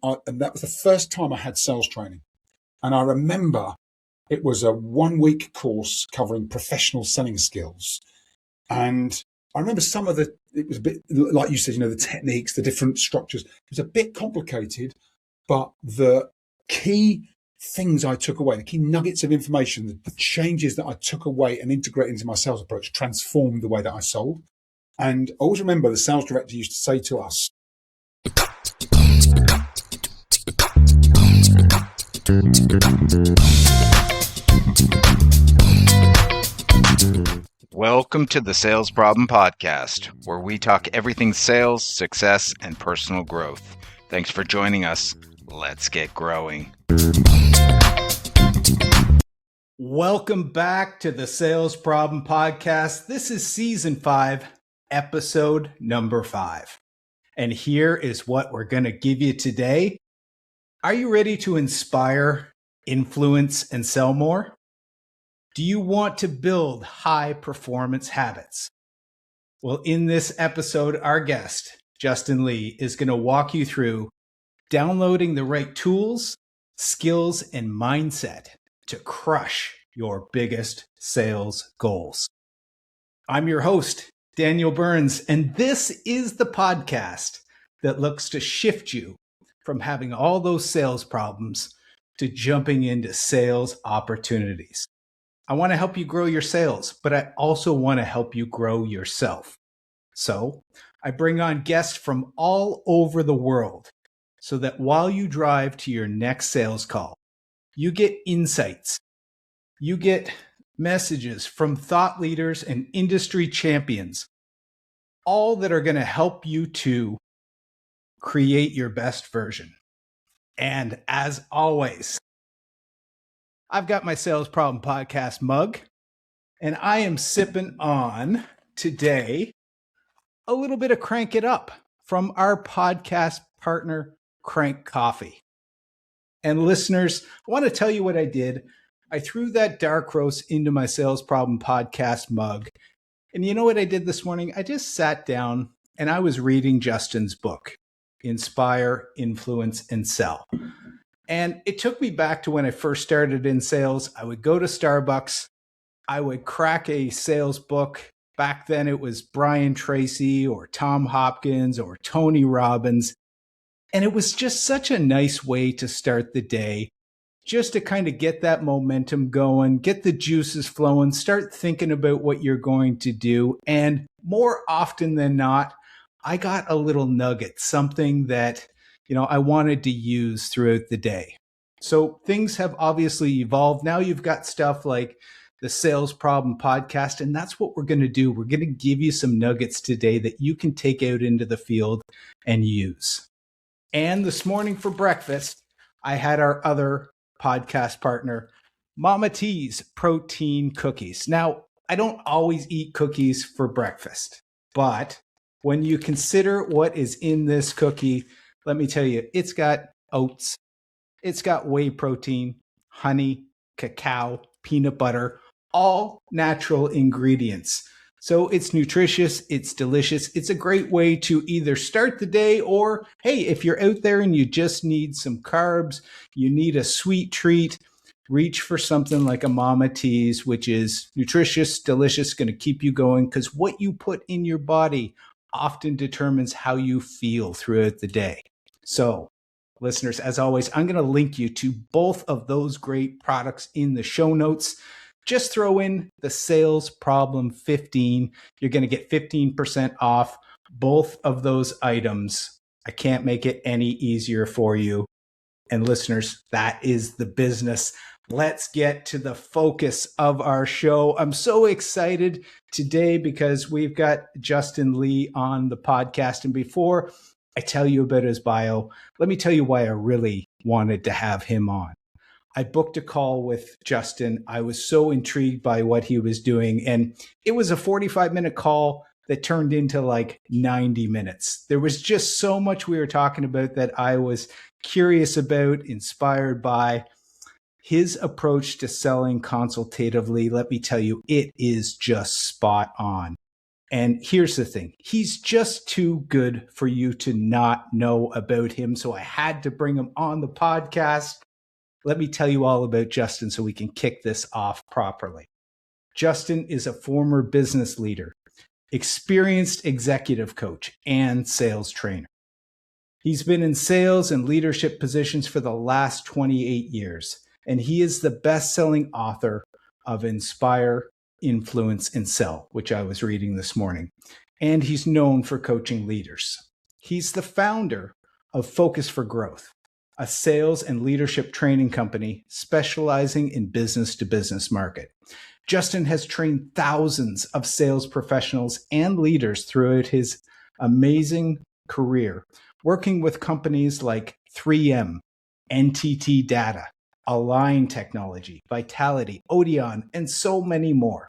and that was the first time I had sales training. And I remember it was a 1-week course covering professional selling skills. And I remember it was a bit, like you said, the techniques, the different structures. It was a bit complicated, but the key things I took away, the key nuggets of information, the changes that I took away and integrated into my sales approach transformed the way that I sold. And I always remember the sales director used to say to us, welcome to the Sales Problem Podcast, where we talk everything sales, success, and personal growth. Thanks for joining us. Let's get growing. Welcome back to the Sales Problem Podcast. This is Season 5, Episode number 5. And here is what we're going to give you today. Are you ready to inspire, influence, and sell more? Do you want to build high-performance habits? Well, in this episode, our guest, Justin Leigh, is going to walk you through downloading the right tools, skills, and mindset to crush your biggest sales goals. I'm your host, Daniel Burns, and this is the podcast that looks to shift you from having all those sales problems to jumping into sales opportunities. I want to help you grow your sales, but I also want to help you grow yourself. So I bring on guests from all over the world so that while you drive to your next sales call, you get insights, you get messages from thought leaders and industry champions, all that are going to help you to create your best version. And as always, I've got my Sales Problem Podcast mug, and I am sipping on today a little bit of Crank It Up from our podcast partner, Crank Coffee. And listeners, I want to tell you what I did. I threw that dark roast into my Sales Problem Podcast mug. And you know what I did this morning? I just sat down and I was reading Justin's book, Inspire, Influence, and Sell. And it took me back to when I first started in sales. I would go to Starbucks. I would crack a sales book. Back then it was Brian Tracy or Tom Hopkins or Tony Robbins. And it was just such a nice way to start the day, just to kind of get that momentum going, get the juices flowing, start thinking about what you're going to do. And more often than not, I got a little nugget, something that, I wanted to use throughout the day. So things have obviously evolved. Now you've got stuff like the Sales Problem Podcast, and that's what we're going to do. We're going to give you some nuggets today that you can take out into the field and use. And this morning for breakfast, I had our other podcast partner, Mama T's protein cookies. Now, I don't always eat cookies for breakfast, but when you consider what is in this cookie, let me tell you, it's got oats, it's got whey protein, honey, cacao, peanut butter, all natural ingredients. So it's nutritious, it's delicious. It's a great way to either start the day or, hey, if you're out there and you just need some carbs, you need a sweet treat, reach for something like a Mama T's, which is nutritious, delicious, going to keep you going, because what you put in your body often determines how you feel throughout the day. So, listeners, as always, I'm going to link you to both of those great products in the show notes. Just throw in the Sales Problem 15. You're going to get 15% off both of those items. I can't make it any easier for you. And listeners, that is the business. Let's get to the focus of our show. I'm so excited today because we've got Justin Leigh on the podcast. And before I tell you about his bio, let me tell you why I really wanted to have him on. I booked a call with Justin. I was so intrigued by what he was doing. And it was a 45-minute call that turned into like 90 minutes. There was just so much we were talking about that I was curious about, inspired by. His approach to selling consultatively, let me tell you, it is just spot on. And here's the thing. He's just too good for you to not know about him. So I had to bring him on the podcast. Let me tell you all about Justin so we can kick this off properly. Justin is a former business leader, experienced executive coach, and sales trainer. He's been in sales and leadership positions for the last 28 years, and he is the best-selling author of Inspire, Influence, and Sell, which I was reading this morning. And he's known for coaching leaders. He's the founder of Focus for Growth, a sales and leadership training company specializing in business-to-business market. Justin has trained thousands of sales professionals and leaders throughout his amazing career, working with companies like 3M, NTT Data, Align Technology, Vitality, Odeon, and so many more.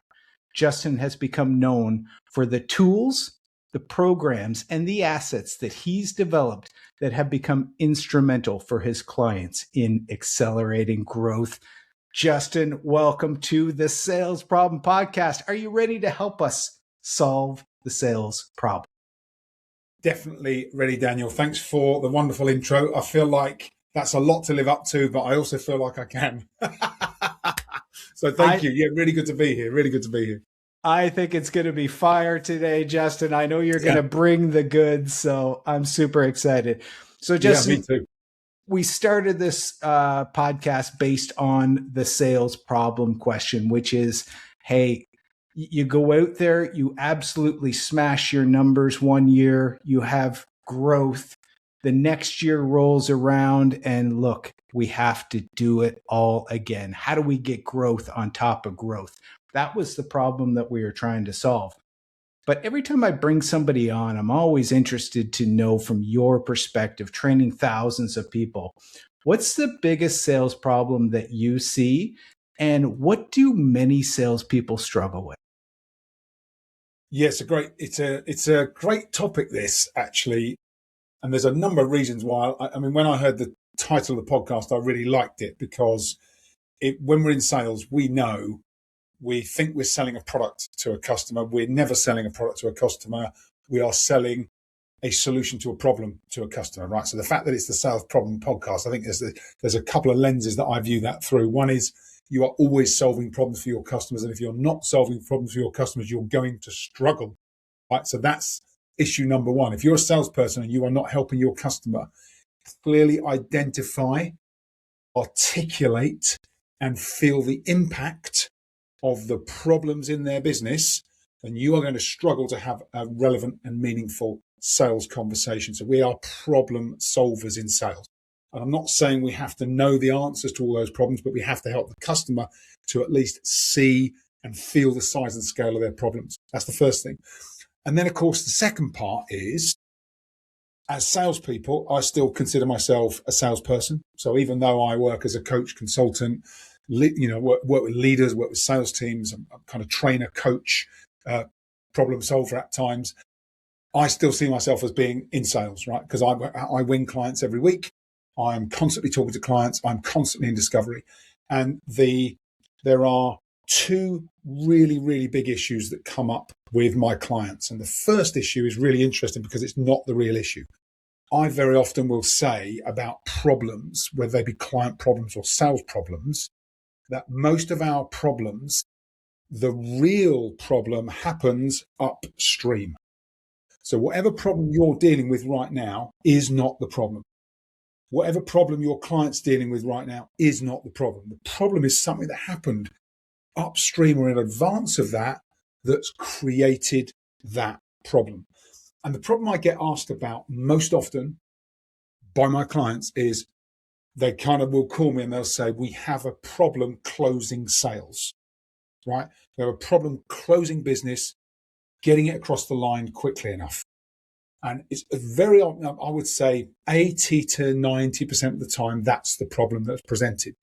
Justin has become known for the tools, the programs, and the assets that he's developed that have become instrumental for his clients in accelerating growth. Justin, welcome to the Sales Problem Podcast. Are you ready to help us solve the sales problem? Definitely ready, Daniel. Thanks for the wonderful intro. I feel like that's a lot to live up to, but I also feel like I can. So thank you. Yeah, really good to be here. Really good to be here. I think it's going to be fire today, Justin. I know you're going to bring the goods, so I'm super excited. So Justin, me too. We started this podcast based on the sales problem question, which is, hey, you go out there, you absolutely smash your numbers one year, you have growth. The next year rolls around and look, we have to do it all again. How do we get growth on top of growth? That was the problem that we were trying to solve. But every time I bring somebody on, I'm always interested to know from your perspective, training thousands of people, what's the biggest sales problem that you see? And what do many salespeople struggle with? Yeah, it's a great topic, this, actually. And there's a number of reasons why. I mean, when I heard the title of the podcast, I really liked it because when we're in sales, we think we're selling a product to a customer. We're never selling a product to a customer. We are selling a solution to a problem to a customer, right? So the fact that it's the Sales Problem Podcast, I think there's a couple of lenses that I view that through. One is you are always solving problems for your customers. And if you're not solving problems for your customers, you're going to struggle, right? So that's issue number one. If you're a salesperson and you are not helping your customer clearly identify, articulate, and feel the impact of the problems in their business, then you are going to struggle to have a relevant and meaningful sales conversation. So we are problem solvers in sales. And I'm not saying we have to know the answers to all those problems, but we have to help the customer to at least see and feel the size and scale of their problems. That's the first thing. And then, of course, the second part is, as salespeople, I still consider myself a salesperson. So even though I work as a coach, consultant, work with leaders, work with sales teams, I'm kind of trainer, coach, problem solver at times, I still see myself as being in sales, right? Because I win clients every week. I'm constantly talking to clients. I'm constantly in discovery. And there are two really, really big issues that come up with my clients. And the first issue is really interesting because it's not the real issue. I very often will say about problems, whether they be client problems or sales problems, that most of our problems, the real problem happens upstream. So whatever problem you're dealing with right now is not the problem. Whatever problem your client's dealing with right now is not the problem. The problem is something that happened upstream or in advance of that that's created that problem. And the problem I get asked about most often by my clients is they kind of will call me and they'll say, we have a problem closing sales, right? We have a problem closing business, getting it across the line quickly enough. And it's very often, I would say 80 to 90% of the time, that's the problem that's presented.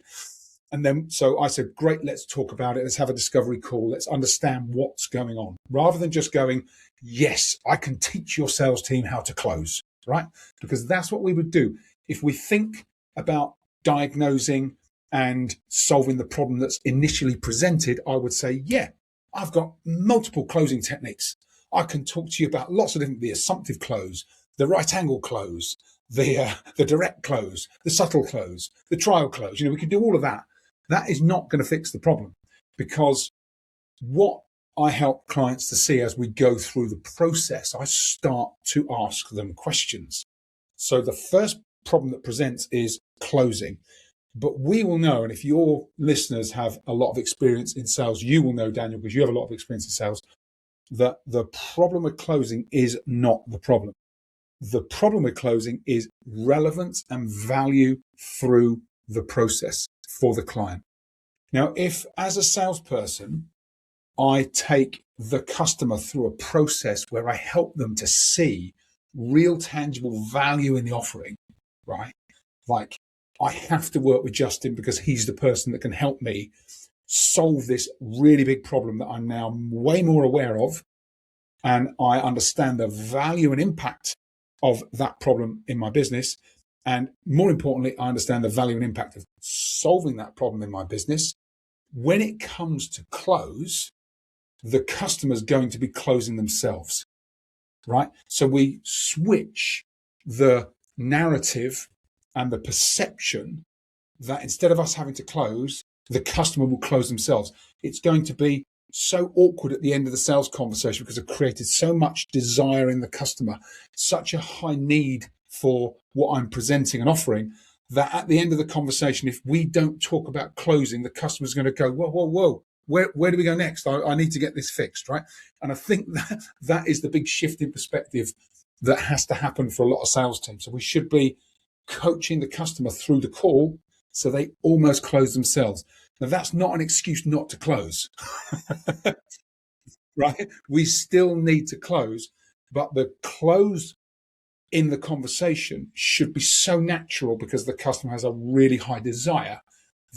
And then, so I said, great, let's talk about it. Let's have a discovery call. Let's understand what's going on rather than just going, yes, I can teach your sales team how to close, right? Because that's what we would do. If we think about diagnosing and solving the problem that's initially presented, I would say, yeah, I've got multiple closing techniques. I can talk to you about lots of different, the assumptive close, the right angle close, the direct close, the subtle close, the trial close. We can do all of that. That is not going to fix the problem, because what I help clients to see as we go through the process, I start to ask them questions. So the first problem that presents is closing. But we will know, and if your listeners have a lot of experience in sales, you will know, Daniel, because you have a lot of experience in sales, that the problem with closing is not the problem. The problem with closing is relevance and value through the process for the client. Now, if as a salesperson, I take the customer through a process where I help them to see real tangible value in the offering, right? Like, I have to work with Justin because he's the person that can help me solve this really big problem that I'm now way more aware of. And I understand the value and impact of that problem in my business. And more importantly, I understand the value and impact of solving that problem in my business. When it comes to close, the customer's going to be closing themselves, right? So we switch the narrative and the perception that instead of us having to close, the customer will close themselves. It's going to be so awkward at the end of the sales conversation because I've created so much desire in the customer, such a high need for what I'm presenting and offering, that at the end of the conversation, if we don't talk about closing, the customer's going to go, whoa, where do we go next? I need to get this fixed, right? And I think that is the big shift in perspective that has to happen for a lot of sales teams. So we should be coaching the customer through the call so they almost close themselves. Now, that's not an excuse not to close, right? We still need to close, but the close in the conversation should be so natural because the customer has a really high desire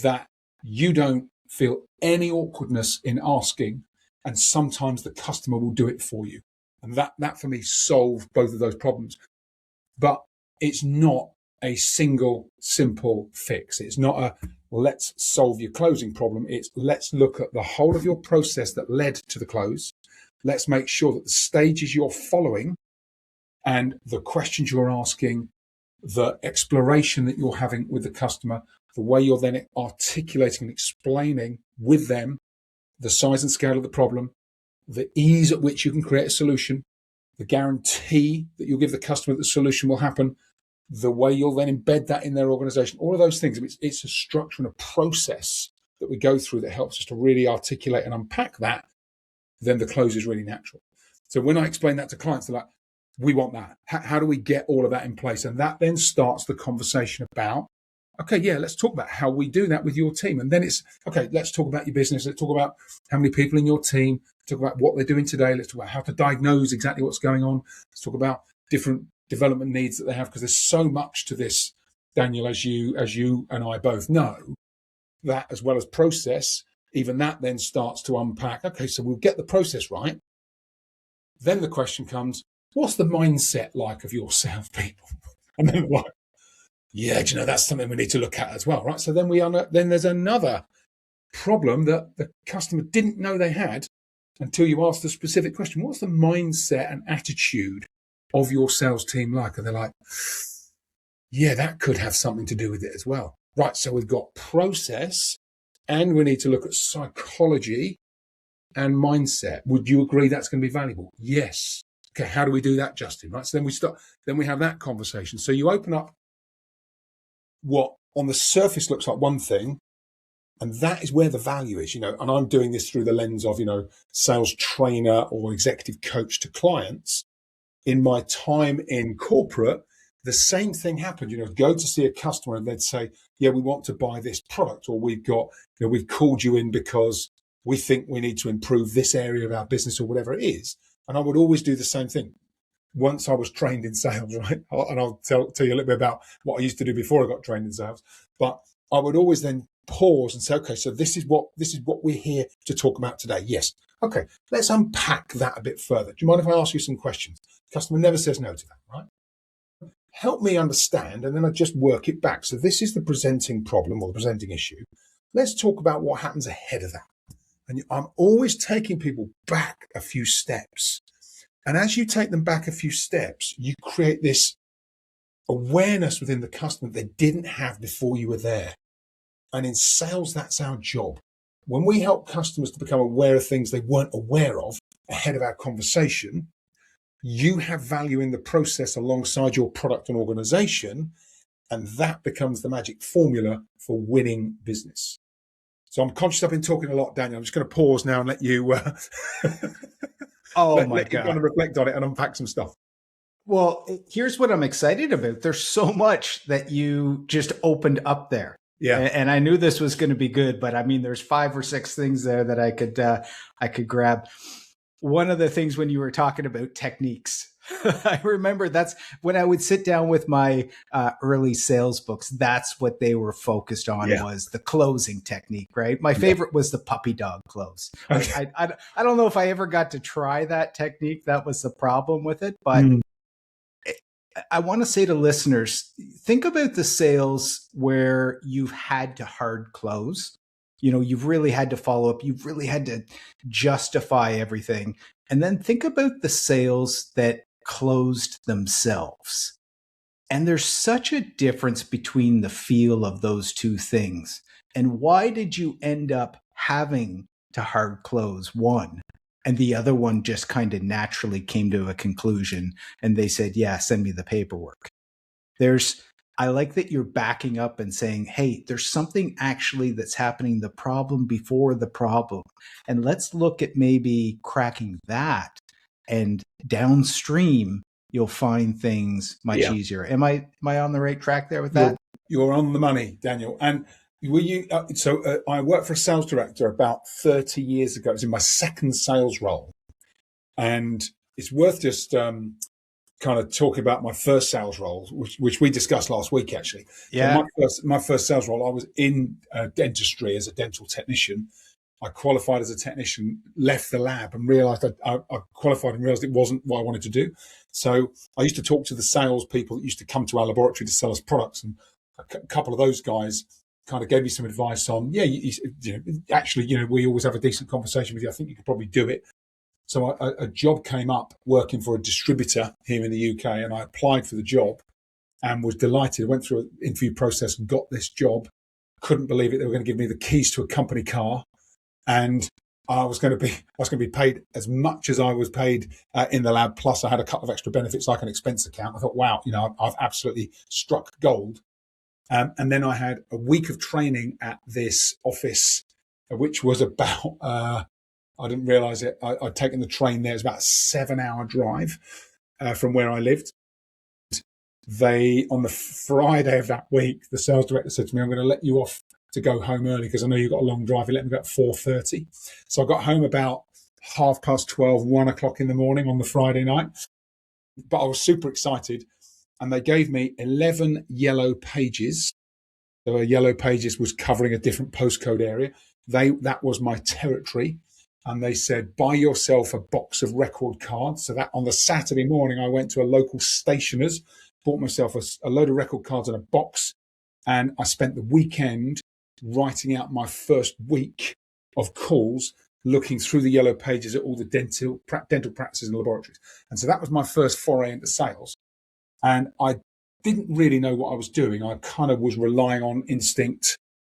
that you don't feel any awkwardness in asking, and sometimes the customer will do it for you. And that for me solved both of those problems. But it's not a single simple fix. It's not a let's solve your closing problem. It's let's look at the whole of your process that led to the close. Let's make sure that the stages you're following and the questions you're asking, the exploration that you're having with the customer, the way you're then articulating and explaining with them the size and scale of the problem, the ease at which you can create a solution, the guarantee that you'll give the customer that the solution will happen, the way you'll then embed that in their organization, all of those things. It's a structure and a process that we go through that helps us to really articulate and unpack that. Then the close is really natural. So when I explain that to clients, they're like, we want that. How do we get all of that in place? And that then starts the conversation about, okay, yeah, let's talk about how we do that with your team. And then it's, okay, let's talk about your business. Let's talk about how many people in your team, talk about what they're doing today. Let's talk about how to diagnose exactly what's going on. Let's talk about different development needs that they have, because there's so much to this, Daniel, as you and I both know, that as well as process, even that then starts to unpack, okay, so we'll get the process right. Then the question comes, what's the mindset like of your salespeople? And then like, yeah, do you know, that's something we need to look at as well, right? So then then there's another problem that the customer didn't know they had until you ask the specific question. What's the mindset and attitude of your sales team like? And they're like, yeah, that could have something to do with it as well. Right, so we've got process and we need to look at psychology and mindset. Would you agree that's going to be valuable? Yes. Okay, how do we do that, Justin? Right, so then we have that conversation. So you open up what on the surface looks like one thing, and that is where the value is, and I'm doing this through the lens of, sales trainer or executive coach to clients. In my time in corporate, the same thing happened. Go to see a customer and they'd say, yeah, we want to buy this product, or we've called you in because we think we need to improve this area of our business, or whatever it is. And I would always do the same thing. Once I was trained in sales, right? And I'll tell you a little bit about what I used to do before I got trained in sales. But I would always then pause and say, okay, so this is what we're here to talk about today. Yes. Okay, let's unpack that a bit further. Do you mind if I ask you some questions? The customer never says no to that, right? Help me understand, and then I just work it back. So this is the presenting problem or the presenting issue. Let's talk about what happens ahead of that. And I'm always taking people back a few steps And as you take them back a few steps, you create this awareness within the customer they didn't have before you were there. And in sales, that's our job. When we help customers to become aware of things they weren't aware of ahead of our conversation, you have value in the process alongside your product and organization. And that becomes the magic formula for winning business. So I'm conscious I've been talking a lot, Daniel. I'm just going to pause now and let you let you kind of reflect on it and unpack some stuff. Well, here's what I'm excited about. There's so much that you just opened up there. Yeah. And I knew this was going to be good, but I mean, there's 5 or 6 things there that I could grab. One of the things when you were talking about techniques, I remember that's when I would sit down with my early sales books. That's what they were focused on, was the closing technique, right? My favorite was the puppy dog close. Okay. I don't know if I ever got to try that technique. That was the problem with it, but I want to say to listeners, think about the sales where you've had to hard close. You know, you've really had to follow up. You've really had to justify everything. And then think about the sales that closed themselves. And there's such a difference between the feel of those two things. And why did you end up having to hard close one? And the other one just kind of naturally came to a conclusion and they said, yeah, send me the paperwork. I like that you're backing up and saying, hey, there's something actually that's happening, the problem before the problem. And let's look at maybe cracking that, and downstream, you'll find things much easier. Am I on the right track there with that? You're on the money, Daniel. And I worked for a sales director about 30 years ago. It was in my second sales role. And it's worth just kind of talking about my first sales role, which we discussed last week, actually. Yeah. So my first sales role, I was in dentistry as a dental technician. I qualified as a technician, left the lab and realized I qualified and realized it wasn't what I wanted to do. So I used to talk to the salespeople that used to come to our laboratory to sell us products. And a couple of those guys kind of gave me some advice on, we always have a decent conversation with you. I think you could probably do it. So a job came up working for a distributor here in the UK, and I applied for the job and was delighted. I went through an interview process and got this job. Couldn't believe it. They were going to give me the keys to a company car, and I was going to be paid as much as I was paid in the lab. Plus, I had a couple of extra benefits like an expense account. I thought, wow, I've absolutely struck gold. And then I had a week of training at this office, which was about, I didn't realize it. I'd taken the train there. It was about a 7-hour drive from where I lived. On the Friday of that week, the sales director said to me, I'm going to let you off to go home early because I know you've got a long drive. He let me go at 4:30. So I got home about 12:30, 1 o'clock in the morning on the Friday night. But I was super excited. And they gave me 11 yellow pages. So yellow pages was covering a different postcode area. That was my territory. And they said, buy yourself a box of record cards. So that on the Saturday morning, I went to a local stationer's, bought myself a load of record cards in a box. And I spent the weekend writing out my first week of calls, looking through the yellow pages at all the dental practices and laboratories. And so that was my first foray into sales. And I didn't really know what I was doing. I kind of was relying on instinct,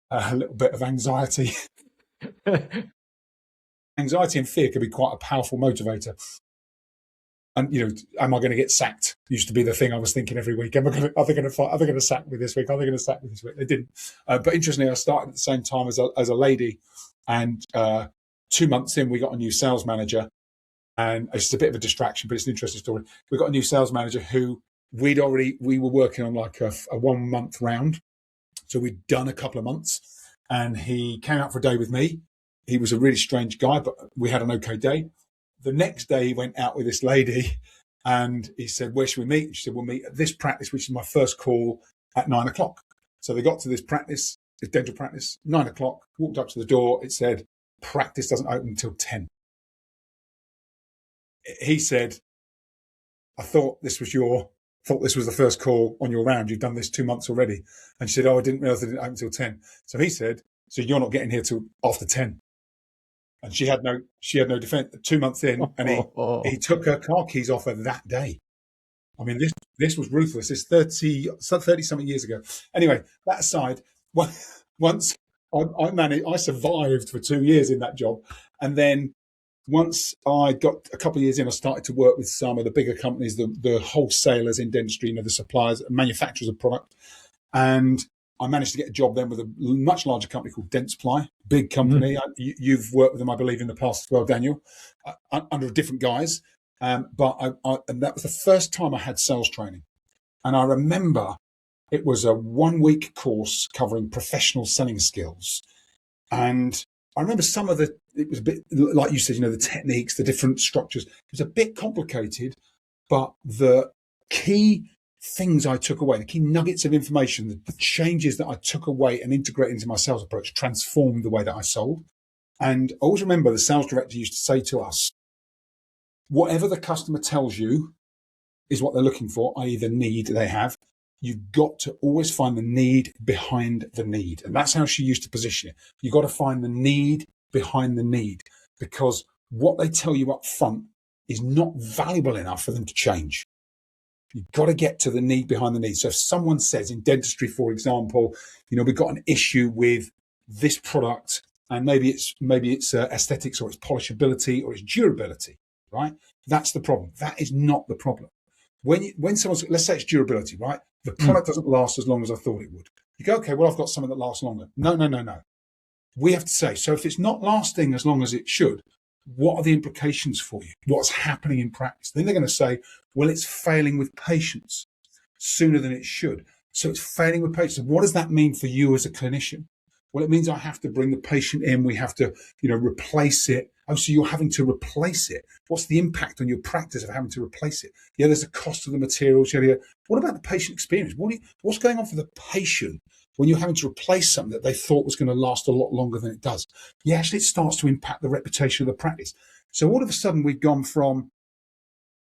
a little bit of anxiety. Anxiety and fear could be quite a powerful motivator. And, am I going to get sacked? Used to be the thing I was thinking every week. Are they going to sack me this week? Are they going to sack me this week? They didn't. But interestingly, I started at the same time as a lady. And 2 months in, we got a new sales manager. And it's a bit of a distraction, but it's an interesting story. We got a new sales manager who we were working on like a 1 month round. So we'd done a couple of months, and he came out for a day with me. He was a really strange guy, but we had an okay day. The next day he went out with this lady and he said, where should we meet? And she said, we'll meet at this practice, which is my first call, at 9 o'clock. So they got to this practice, this dental practice, 9 o'clock, walked up to the door. It said, practice doesn't open until 10. He said, I thought this was the first call on your round. You've done this 2 months already. And she said, I didn't realize it didn't open until 10. So he said, so you're not getting here till after 10. and she had no defense. 2 months in, and he took her car keys off her that day. I mean, this was ruthless. It's 30 something years ago. Anyway, that aside, once I survived for 2 years in that job, and then once I got a couple of years in, I started to work with some of the bigger companies, the wholesalers in dentistry, the suppliers, manufacturers of product, and I managed to get a job then with a much larger company called Dentsply, big company. You've worked with them, I believe, in the past as well, Daniel, under a different guise. But and that was the first time I had sales training. And I remember it was a 1 week course covering professional selling skills. And I remember it was a bit, like you said, the techniques, the different structures. It was a bit complicated, but the key things I took away, the key nuggets of information, the changes that I took away and integrated into my sales approach transformed the way that I sold. And I always remember the sales director used to say to us, whatever the customer tells you is what they're looking for, i.e. the need they have. You've got to always find the need behind the need. And that's how she used to position it. You've got to find the need behind the need, because what they tell you up front is not valuable enough for them to change. You've got to get to the need behind the need. So if someone says in dentistry, for example, we've got an issue with this product, and maybe it's aesthetics, or it's polishability, or it's durability, right? That's the problem. That is not the problem. When someone's, let's say it's durability, right? The product doesn't last as long as I thought it would. You go, okay, well, I've got something that lasts longer. No. We have to say, so if it's not lasting as long as it should, what are the implications for you? What's happening in practice? Then they're going to say, well, it's failing with patients sooner than it should. So it's failing with patients. What does that mean for you as a clinician? Well, it means I have to bring the patient in. We have to, replace it. Oh, so you're having to replace it. What's the impact on your practice of having to replace it? Yeah, there's a cost of the materials. Yeah. What about the patient experience? What's going on for the patient when you're having to replace something that they thought was going to last a lot longer than it does? Yeah, actually, it starts to impact the reputation of the practice. So all of a sudden, we've gone from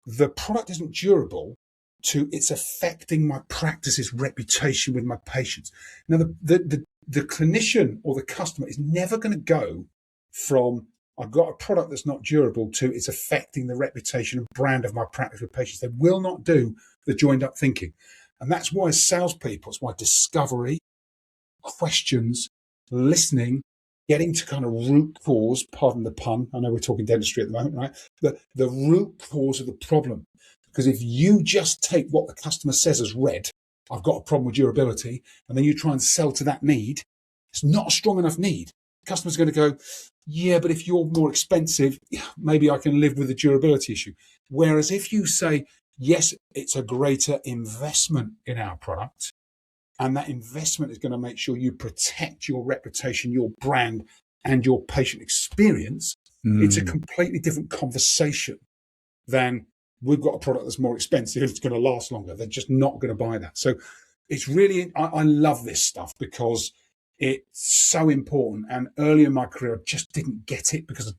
the product isn't durable to it's affecting my practice's reputation with my patients. Now, the clinician or the customer is never going to go from I've got a product that's not durable to it's affecting the reputation and brand of my practice with patients. They will not do the joined up thinking. And that's why salespeople, it's why discovery, questions, listening, getting to kind of root cause, pardon the pun. I know we're talking dentistry at the moment, right? The root cause of the problem. Because if you just take what the customer says as read, I've got a problem with durability, and then you try and sell to that need, it's not a strong enough need. The customer's going to go, yeah, but if you're more expensive, maybe I can live with the durability issue. Whereas if you say, yes, it's a greater investment in our product, and that investment is going to make sure you protect your reputation, your brand, and your patient experience, it's a completely different conversation than we've got a product that's more expensive, it's going to last longer. They're just not going to buy that. So it's really, I love this stuff because it's so important. And early in my career, I just didn't get it because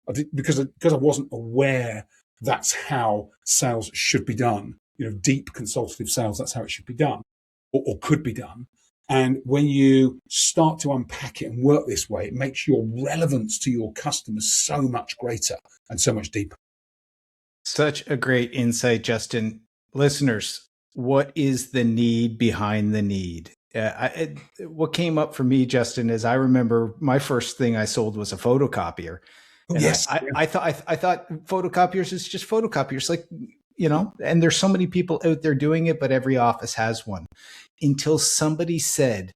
I wasn't aware that's how sales should be done. Deep consultative sales, that's how it should be done or could be done. And when you start to unpack it and work this way, it makes your relevance to your customers so much greater and so much deeper. Such a great insight, Justin. Listeners, what is the need behind the need? What came up for me, Justin, is I remember my first thing I sold was a photocopier. And yes. I thought photocopiers is just photocopiers, and there's so many people out there doing it, but every office has one. Until somebody said,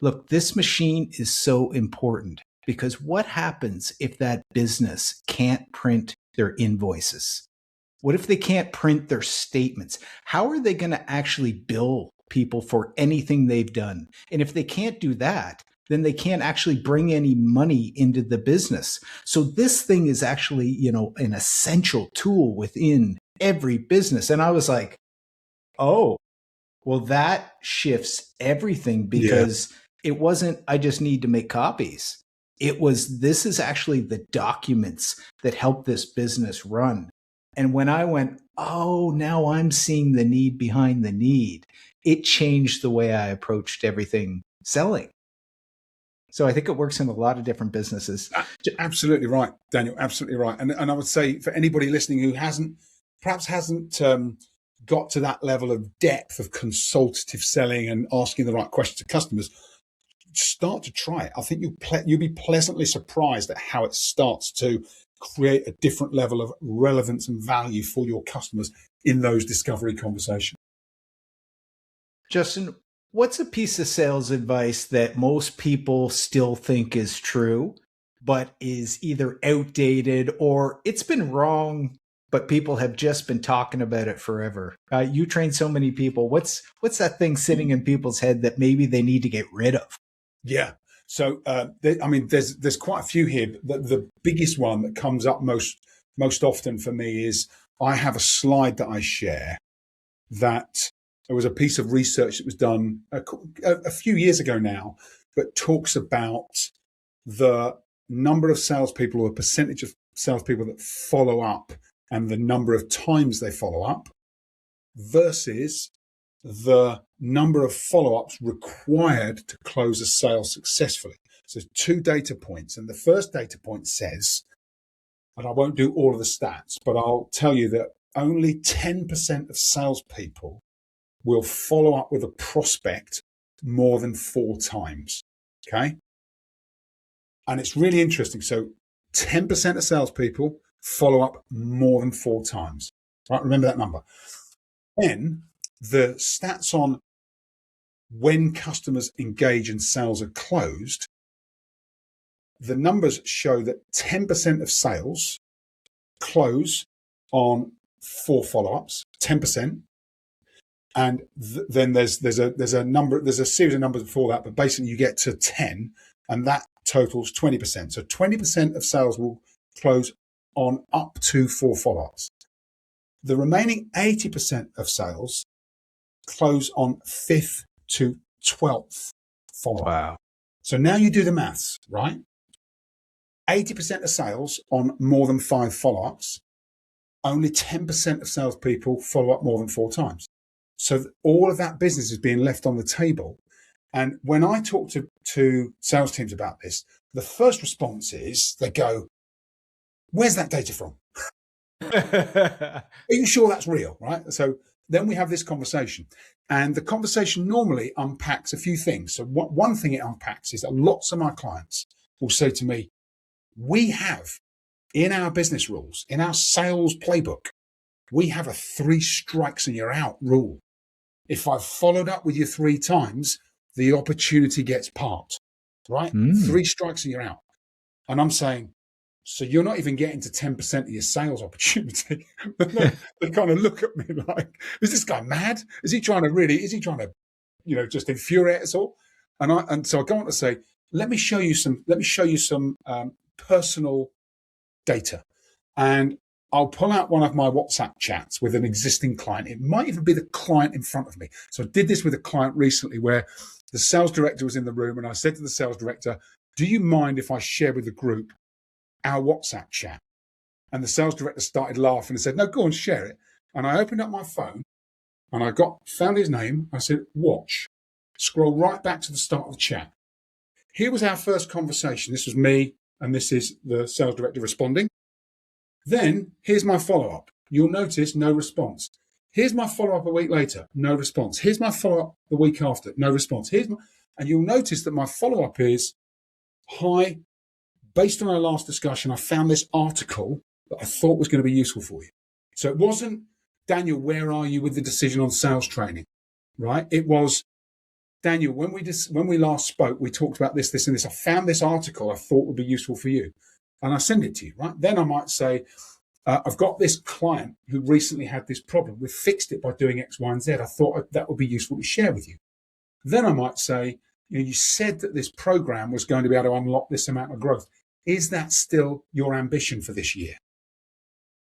look, this machine is so important because what happens if that business can't print their invoices? What if they can't print their statements? How are they going to actually bill people for anything they've done? And if they can't do that, then they can't actually bring any money into the business. So this thing is actually, an essential tool within every business. And I was like, oh, well, that shifts everything because it wasn't, I just need to make copies. It was, this is actually the documents that help this business run. And when I went, oh, now I'm seeing the need behind the need, it changed the way I approached everything selling. So I think it works in a lot of different businesses. Absolutely right, Daniel. Absolutely right. And I would say for anybody listening who perhaps hasn't got to that level of depth of consultative selling and asking the right questions to customers, start to try it. I think you'll be pleasantly surprised at how it starts to create a different level of relevance and value for your customers in those discovery conversations. Justin, what's a piece of sales advice that most people still think is true, but is either outdated or it's been wrong, but people have just been talking about it forever? You train so many people. What's that thing sitting in people's head that maybe they need to get rid of? Yeah. So, there's quite a few here. The biggest one that comes up most often for me is I have a slide that I share that there was a piece of research that was done a few years ago now, but talks about the number of salespeople or percentage of salespeople that follow up and the number of times they follow up versus the number of follow-ups required to close a sale successfully. So 2 data points. And the first data point says, and I won't do all of the stats, but I'll tell you that only 10% of salespeople will follow up with a prospect more than 4 times. Okay. And it's really interesting. So 10% of salespeople follow up more than 4 times. Right? Remember that number. Then the stats on when customers engage and sales are closed, the numbers show that 10% of sales close on 4 follow-ups, 10%. And then there's a series of numbers before that, but basically you get to 10 and that totals 20%. So 20% of sales will close on up to 4 follow-ups. The remaining 80% of sales close on 5th to 12th follow-up. Wow. So now you do the maths, right? 80% of sales on more than 5 follow-ups. Only 10% of salespeople follow up more than 4 times. So all of that business is being left on the table. And when I talk to sales teams about this, the first response is they go, "Where's that data from? Are you sure that's real?" Right? So then we have this conversation. And the conversation normally unpacks a few things. So one thing it unpacks is that lots of my clients will say to me, "We have in our business rules, in our sales playbook, we have a 3 strikes and you're out rule. If I've followed up with you 3 times, the opportunity gets parked," right? 3 strikes and you're out. And I'm saying, so you're not even getting to 10% of your sales opportunity. They kind of look at me like, is this guy mad? Is he trying to, just infuriate us all? And so I go on to say, let me show you some personal data. And I'll pull out one of my WhatsApp chats with an existing client. It might even be the client in front of me. So I did this with a client recently where the sales director was in the room and I said to the sales director, "Do you mind if I share with the group our WhatsApp chat?" And the sales director started laughing and said, "No, go on, share it." And I opened up my phone and I found his name. I said, "Watch." Scroll right back to the start of the chat. Here was our first conversation. This was me and this is the sales director responding. Then here's my follow-up. You'll notice no response. Here's my follow-up a week later, no response. Here's my follow-up the week after, no response. And you'll notice that my follow-up is, "Hi, based on our last discussion, I found this article that I thought was going to be useful for you." So it wasn't, "Daniel, where are you with the decision on sales training?" Right? It was, "Daniel, when we last spoke, we talked about this, this, and this. I found this article I thought would be useful for you." And I send it to you, right? Then I might say, "I've got this client who recently had this problem. We fixed it by doing X, Y, and Z. I thought that would be useful to share with you." Then I might say, "You said that this program was going to be able to unlock this amount of growth. Is that still your ambition for this year?"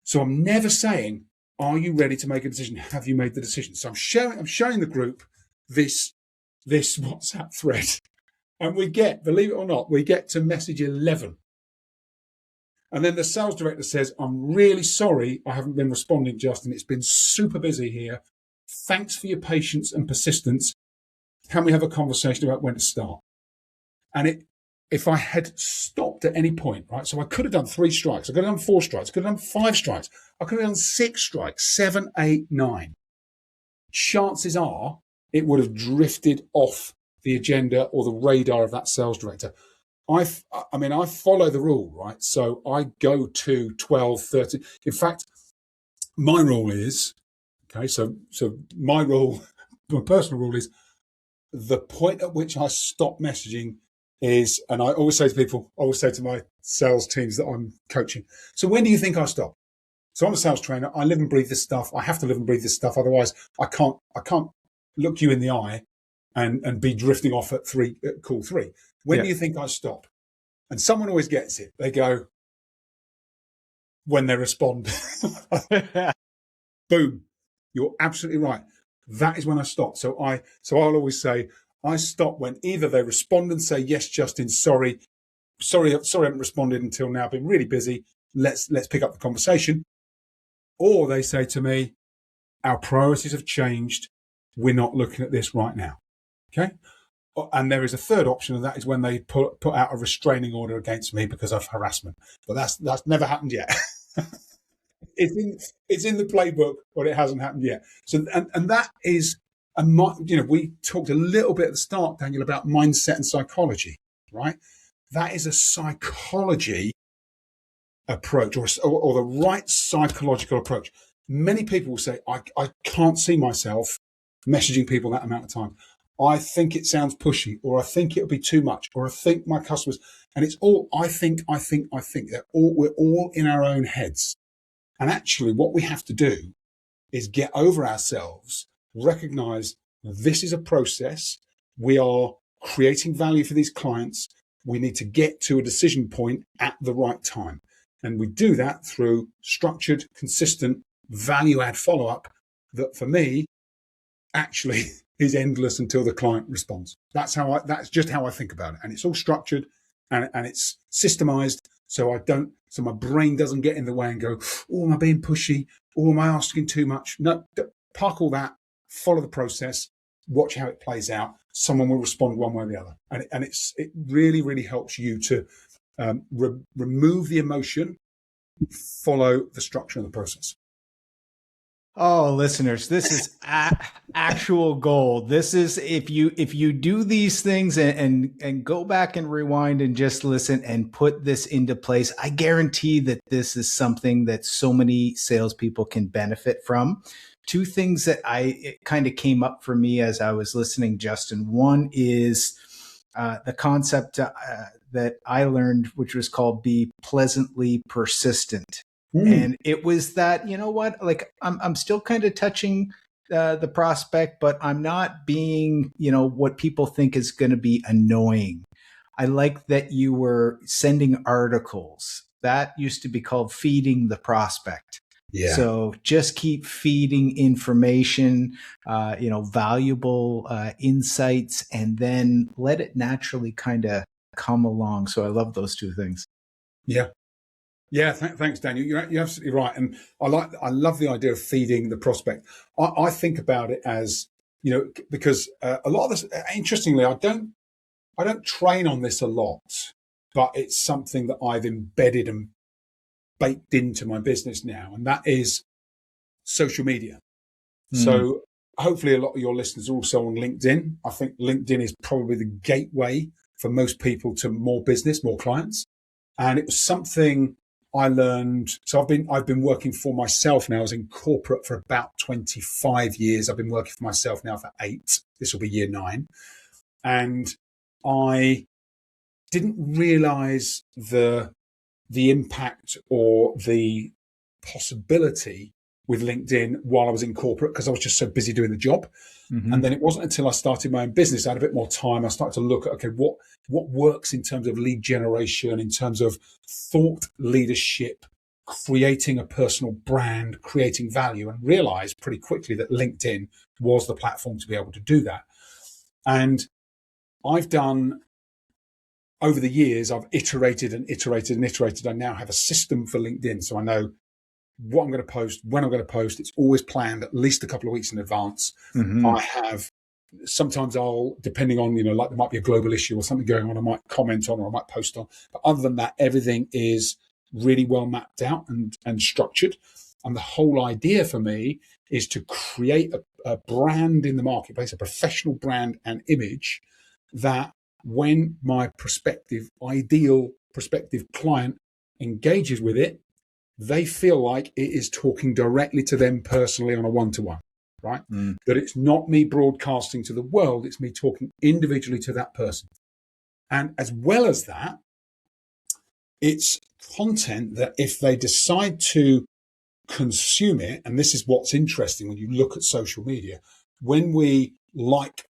So I'm never saying, "Are you ready to make a decision? Have you made the decision?" So I'm showing the group this WhatsApp thread. And believe it or not, we get to message 11. And then the sales director says, "I'm really sorry I haven't been responding, Justin. It's been super busy here. Thanks for your patience and persistence. Can we have a conversation about when to start?" And if I had stopped at any point, right? So I could have done 3 strikes. I could have done 4 strikes. I could have done 5 strikes. I could have done 6 strikes, 7, 8, 9. Chances are it would have drifted off the agenda or the radar of that sales director. I follow the rule, right? So I go to 12, 13. In fact, my rule is, okay, so my personal rule is the point at which I stop messaging is, and I always say to my sales teams that I'm coaching, so when do you think I stop? So I'm a sales trainer. I live and breathe this stuff. I have to live and breathe this stuff. Otherwise I can't look you in the eye and be drifting off at call 3. When do you think I stop? And someone always gets it. They go, when they respond. Boom. You're absolutely right. That is when I stop. So I'll always say I stop when either they respond and say, yes, Justin, sorry, I haven't responded until now. I've been really busy. Let's pick up the conversation. Or they say to me, our priorities have changed. We're not looking at this right now. Okay. And there is a third option, and that is when they put out a restraining order against me because of harassment. But that's never happened yet. It's in the playbook, but it hasn't happened yet. So and that is we talked a little bit at the start, Daniel, about mindset and psychology, right? That is a psychology approach or the right psychological approach. Many people will say, I can't see myself messaging people that amount of time. I think it sounds pushy, or I think it'll be too much, or I think my customers, and it's all I think. We're all in our own heads. And actually what we have to do is get over ourselves, recognize this is a process. We are creating value for these clients. We need to get to a decision point at the right time. And we do that through structured, consistent, value add follow-up that for me actually is endless until the client responds. That's just how I think about it. And it's all structured and it's systemized. So my brain doesn't get in the way and go, oh, am I being pushy? Or am I asking too much? No, park all that, follow the process, watch how it plays out. Someone will respond one way or the other. And it really, really helps you to remove the emotion, follow the structure of the process. Oh, listeners, this is actual gold. This is if you do these things and go back and rewind and just listen and put this into place, I guarantee that this is something that so many salespeople can benefit from. 2 things that it kind of came up for me as I was listening, Justin. One is the concept that I learned, which was called be pleasantly persistent. And it was that, you know what, like I'm still kind of touching the prospect, but I'm not being, what people think is going to be annoying. I like that you were sending articles. That used to be called feeding the prospect. Yeah. So just keep feeding information, valuable insights, and then let it naturally kind of come along. So I love those 2 things. Yeah. Yeah, thanks, Daniel. You're absolutely right, and I love the idea of feeding the prospect. I think about it as because a lot of this. Interestingly, I don't train on this a lot, but it's something that I've embedded and baked into my business now, and that is social media. So hopefully, a lot of your listeners are also on LinkedIn. I think LinkedIn is probably the gateway for most people to more business, more clients, and it was something I learned. So I've been working for myself now. I was in corporate for about 25 years. I've been working for myself now for 8. This will be year 9. And I didn't realize the impact or the possibility with LinkedIn while I was in corporate because I was just so busy doing the job. Mm-hmm. And then it wasn't until I started my own business, I had a bit more time. I started to look at, okay, what works in terms of lead generation, in terms of thought leadership, creating a personal brand, creating value, and realized pretty quickly that LinkedIn was the platform to be able to do that. And I've done, over the years, I've iterated and iterated and iterated. I now have a system for LinkedIn. So I know what I'm going to post, when I'm going to post. It's always planned at least a couple of weeks in advance. Mm-hmm. I have sometimes I'll, depending on, like there might be a global issue or something going on, I might comment on or I might post on. But other than that, everything is really well mapped out and structured. And the whole idea for me is to create a brand in the marketplace, a professional brand and image that when my ideal prospective client engages with it, they feel like it is talking directly to them personally on a one-to-one, right? That it's not me broadcasting to the world, it's me talking individually to that person. And as well as that, it's content that if they decide to consume it, and this is what's interesting when you look at social media, when we like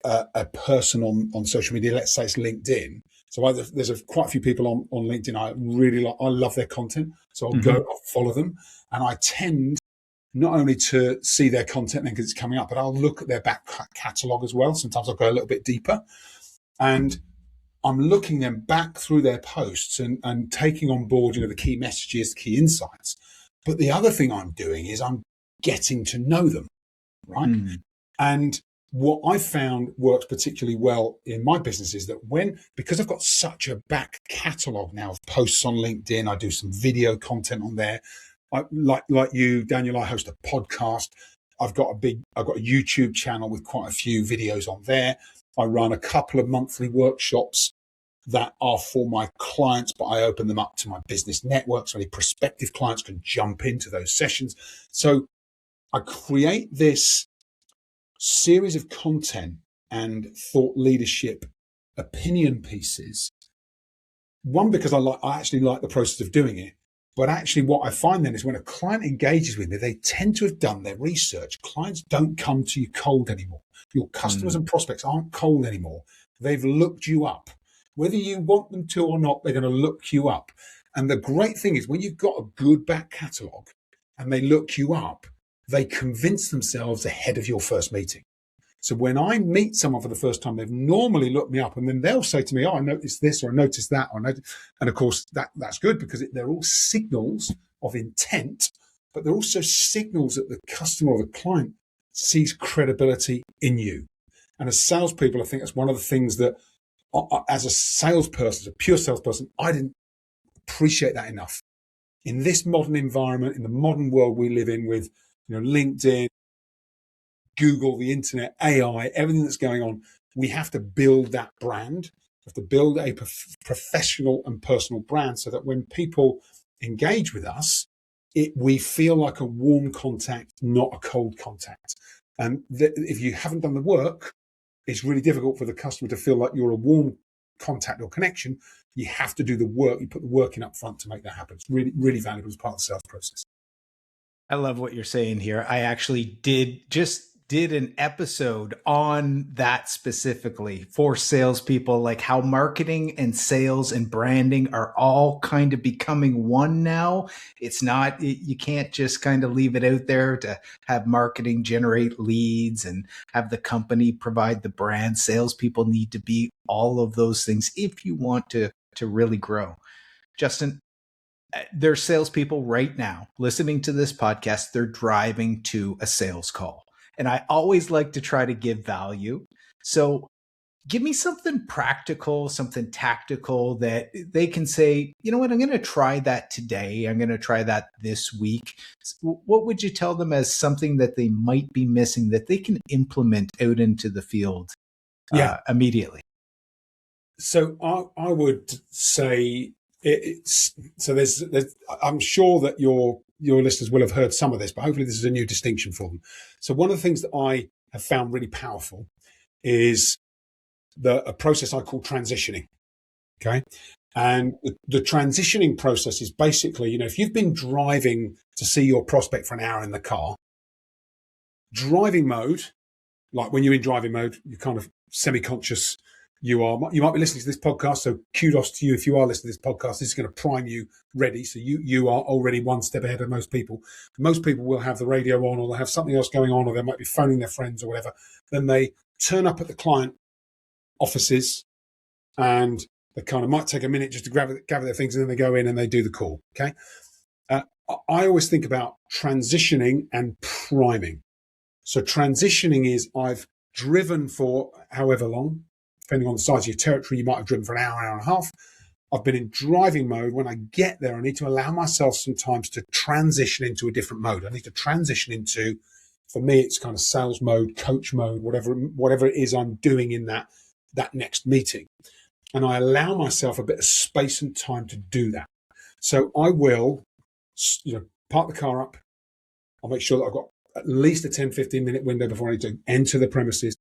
a person on social media, let's say it's LinkedIn. So there's quite a few people on LinkedIn I love their content. So I'll follow them. And I tend not only to see their content because it's coming up, but I'll look at their back catalogue as well. Sometimes I'll go a little bit deeper. And I'm looking them back through their posts and taking on board, the key messages, the key insights. But the other thing I'm doing is I'm getting to know them, right? And what I've found works particularly well in my business is that because I've got such a back catalogue now of posts on LinkedIn, I do some video content on there. Like you, Daniel, I host a podcast. I've got a YouTube channel with quite a few videos on there. I run a couple of monthly workshops that are for my clients, but I open them up to my business network so any prospective clients can jump into those sessions. So I create this series of content and thought leadership opinion pieces. One, because I actually like the process of doing it. But actually what I find then is when a client engages with me, they tend to have done their research. Clients don't come to you cold anymore. Your customers and prospects aren't cold anymore. They've looked you up. Whether you want them to or not, they're going to look you up. And the great thing is when you've got a good back catalogue and they look you up, they convince themselves ahead of your first meeting. So when I meet someone for the first time, they've normally looked me up and then they'll say to me, I noticed this or I noticed that. And of course, that's good because they're all signals of intent, but they're also signals that the customer or the client sees credibility in you. And as salespeople, I think that's one of the things that as a salesperson, as a pure salesperson, I didn't appreciate that enough. In this modern environment, in the modern world we live in with LinkedIn, Google, the internet, AI, everything that's going on, we have to build that brand. We have to build a professional and personal brand so that when people engage with us, we feel like a warm contact, not a cold contact. And if you haven't done the work, it's really difficult for the customer to feel like you're a warm contact or connection. You have to do the work. You put the work in up front to make that happen. It's really, really valuable as part of the sales process. I love what you're saying here. I actually did an episode on that specifically for salespeople, like how marketing and sales and branding are all kind of becoming one now. It's not, you can't just kind of leave it out there to have marketing generate leads and have the company provide the brand. Salespeople need to be all of those things if you want to really grow. Justin, there's salespeople right now listening to this podcast. They're driving to a sales call. And I always like to try to give value. So give me something practical, something tactical that they can say, you know what, I'm going to try that today. I'm going to try that this week. What would you tell them as something that they might be missing that they can implement out into the field immediately? So I would say there's I'm sure that your listeners will have heard some of this, but hopefully this is a new distinction for them. So one of the things that I have found really powerful is a process I call transitioning. Okay. And the transitioning process is basically, if you've been driving to see your prospect for an hour in the car, driving mode, like when you're in driving mode, you're kind of semi-conscious. You might be listening to this podcast, so kudos to you if you are listening to this podcast. This is going to prime you ready, so you are already one step ahead of most people. Most people will have the radio on, or they'll have something else going on, or they might be phoning their friends or whatever. Then they turn up at the client offices, and they kind of might take a minute just to gather their things, and then they go in and they do the call. Okay, I always think about transitioning and priming. So transitioning is I've driven for however long, depending on the size of your territory, you might have driven for an hour, hour and a half. I've been in driving mode. When I get there, I need to allow myself sometimes to transition into a different mode. I need to transition into, for me, it's kind of sales mode, coach mode, whatever it is I'm doing in that next meeting. And I allow myself a bit of space and time to do that. So I will, park the car up. I'll make sure that I've got at least a 10, 15 minute window before I need to enter the premises.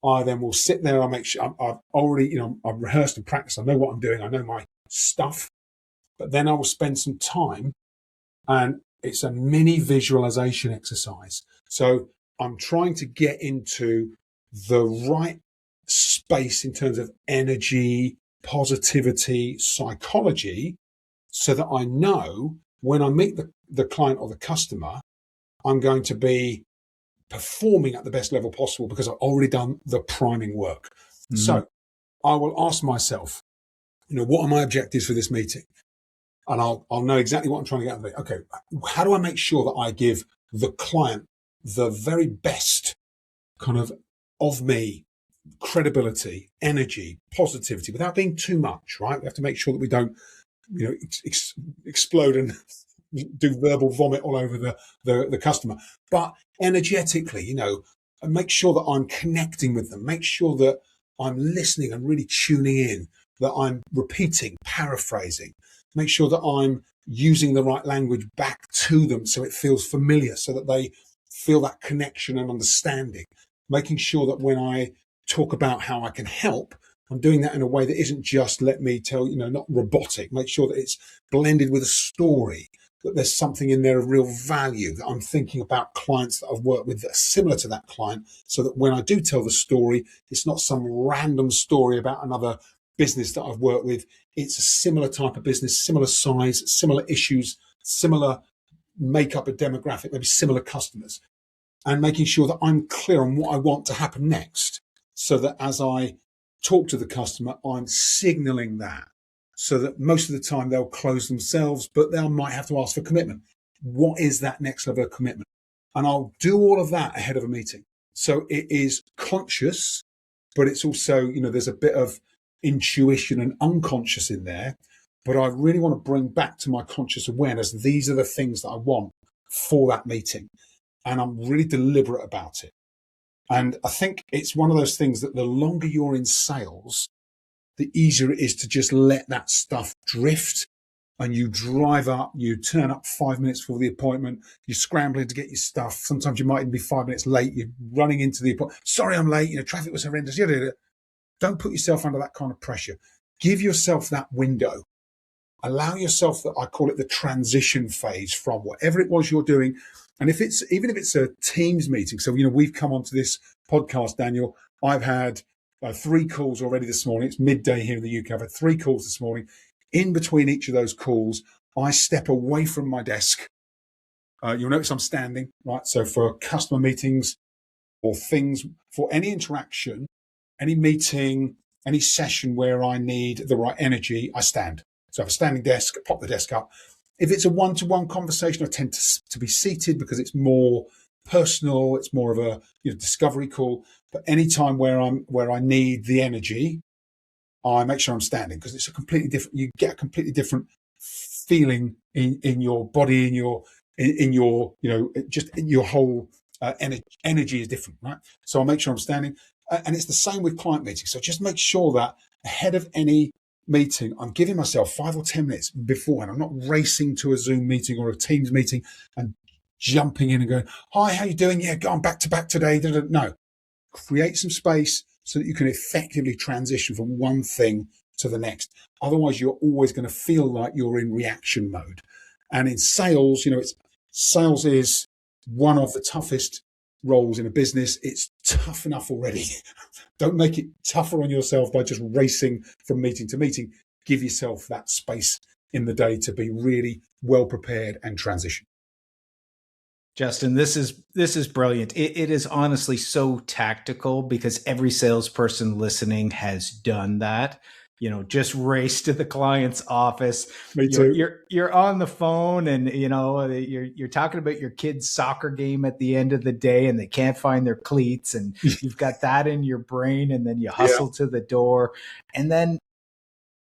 I then will sit there. I'll make sure I've already, I've rehearsed and practiced. I know what I'm doing. I know my stuff. But then I will spend some time, and it's a mini visualization exercise. So I'm trying to get into the right space in terms of energy, positivity, psychology, so that I know when I meet the client or the customer, I'm going to be performing at the best level possible because I've already done the priming work. Mm-hmm. So I will ask myself, what are my objectives for this meeting? And I'll know exactly what I'm trying to get out of it. Okay, how do I make sure that I give the client the very best kind of me, credibility, energy, positivity, without being too much, right? We have to make sure that we don't, explode and do verbal vomit all over the customer, but energetically, and make sure that I'm connecting with them, make sure that I'm listening and really tuning in, that I'm repeating, paraphrasing, make sure that I'm using the right language back to them so it feels familiar, so that they feel that connection and understanding, making sure that when I talk about how I can help, I'm doing that in a way that isn't just let me tell, not robotic, make sure that it's blended with a story, that there's something in there of real value, that I'm thinking about clients that I've worked with that are similar to that client, so that when I do tell the story, it's not some random story about another business that I've worked with. It's a similar type of business, similar size, similar issues, similar makeup of demographic, maybe similar customers, and making sure that I'm clear on what I want to happen next, so that as I talk to the customer, I'm signaling that, so that most of the time they'll close themselves, but they might have to ask for commitment. What is that next level of commitment? And I'll do all of that ahead of a meeting. So it is conscious, but it's also, there's a bit of intuition and unconscious in there. But I really want to bring back to my conscious awareness, these are the things that I want for that meeting. And I'm really deliberate about it. And I think it's one of those things that the longer you're in sales, the easier it is to just let that stuff drift, and you drive up, you turn up 5 minutes before the appointment, you're scrambling to get your stuff. Sometimes you might even be 5 minutes late. You're running into the appointment. Sorry, I'm late. Traffic was horrendous. Don't put yourself under that kind of pressure. Give yourself that window. Allow yourself I call it the transition phase from whatever it was you're doing. And even if it's a Teams meeting, so, we've come onto this podcast, Daniel, I've had 3 calls already this morning. It's midday here in the UK. I've had 3 calls this morning. In between each of those calls, I step away from my desk. You'll notice I'm standing, right? So for customer meetings or things, for any interaction, any meeting, any session where I need the right energy, I stand. So I have a standing desk, pop the desk up. If it's a one-to-one conversation, I tend to be seated because it's more personal. It's more of a discovery call. But any time where I need the energy, I make sure I'm standing, because it's a completely different. You get a completely different feeling in your body, in your just in your whole energy is different, right? So I make sure I'm standing, and it's the same with client meetings. So just make sure that ahead of any meeting, I'm giving myself 5 or 10 minutes beforehand. I'm not racing to a Zoom meeting or a Teams meeting and jumping in and going, "Hi, how you doing? Yeah, I'm back to back today." No, create some space so that you can effectively transition from one thing to the next. Otherwise, you're always going to feel like you're in reaction mode. And in sales, sales is one of the toughest roles in a business. It's tough enough already. Don't make it tougher on yourself by just racing from meeting to meeting. Give yourself that space in the day to be really well prepared and transition. Justin, this is brilliant. It is honestly so tactical, because every salesperson listening has done that. just race to the client's office. Me too. You're on the phone, and you're talking about your kid's soccer game at the end of the day, and they can't find their cleats, and you've got that in your brain, and then you hustle to the door, and then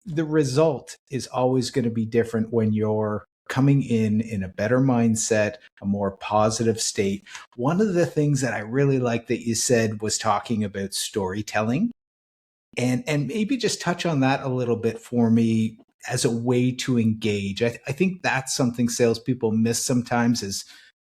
the result is always going to be different when you're coming in a better mindset, a more positive state. One of the things that I really like that you said was talking about storytelling. And maybe just touch on that a little bit for me as a way to engage. I think that's something salespeople miss sometimes, is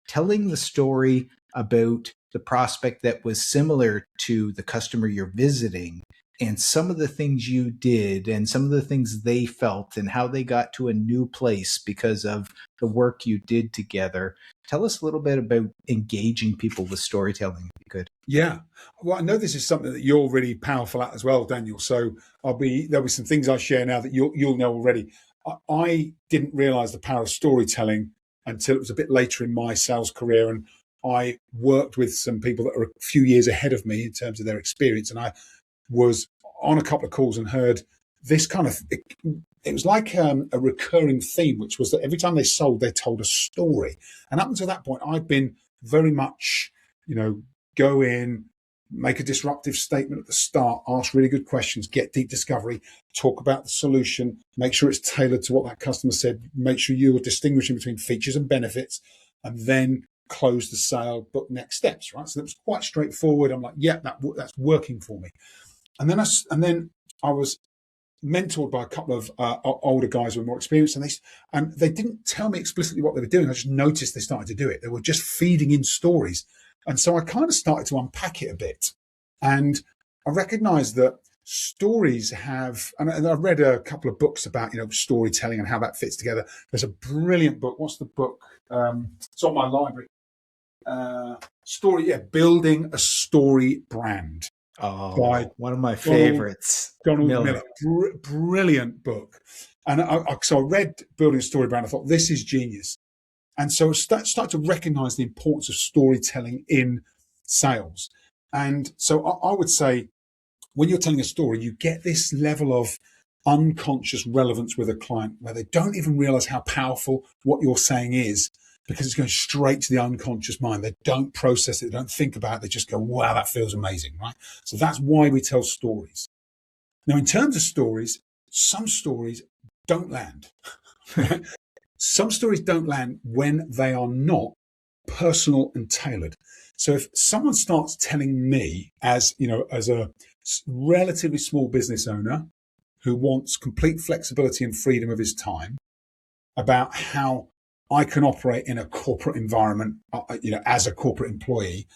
telling the story about the prospect that was similar to the customer you're visiting, and some of the things you did and some of the things they felt and how they got to a new place because of the work you did together. Tell us a little bit about engaging people with storytelling, if you could. Yeah. Well, I know this is something that you're really powerful at as well, Daniel. So there'll be some things I share now that you'll know already. I didn't realize the power of storytelling until it was a bit later in my sales career. And I worked with some people that are a few years ahead of me in terms of their experience. And I was on a couple of calls and heard this kind of, it was like a recurring theme, which was that every time they sold, they told a story. And up until that point, I'd been very much, go in, make a disruptive statement at the start, ask really good questions, get deep discovery, talk about the solution, make sure it's tailored to what that customer said, make sure you are distinguishing between features and benefits, and then close the sale, book next steps, right? So that was quite straightforward. I'm like, yeah, that's working for me. And then I was mentored by a couple of older guys who were more experienced, and they didn't tell me explicitly what they were doing. I just noticed they started to do it. They were just feeding in stories. And so I kind of started to unpack it a bit. And I recognized that stories have, and I've read a couple of books about, storytelling and how that fits together. There's a brilliant book. What's the book? It's on my library. Building a Story Brand. Oh, one of my favorites. Donald Miller. Brilliant book. And so I read Building a Story Brand. I thought, this is genius. And so I started to recognize the importance of storytelling in sales. And so I would say, when you're telling a story, you get this level of unconscious relevance with a client where they don't even realize how powerful what you're saying is, because it's going straight to the unconscious mind. They don't process it. They don't think about it. They just go, wow, that feels amazing, right? So that's why we tell stories. Now, in terms of stories, some stories don't land. Right? Some stories don't land when they are not personal and tailored. So if someone starts telling me, as a relatively small business owner who wants complete flexibility and freedom of his time, about how I can operate in a corporate environment, as a corporate employee,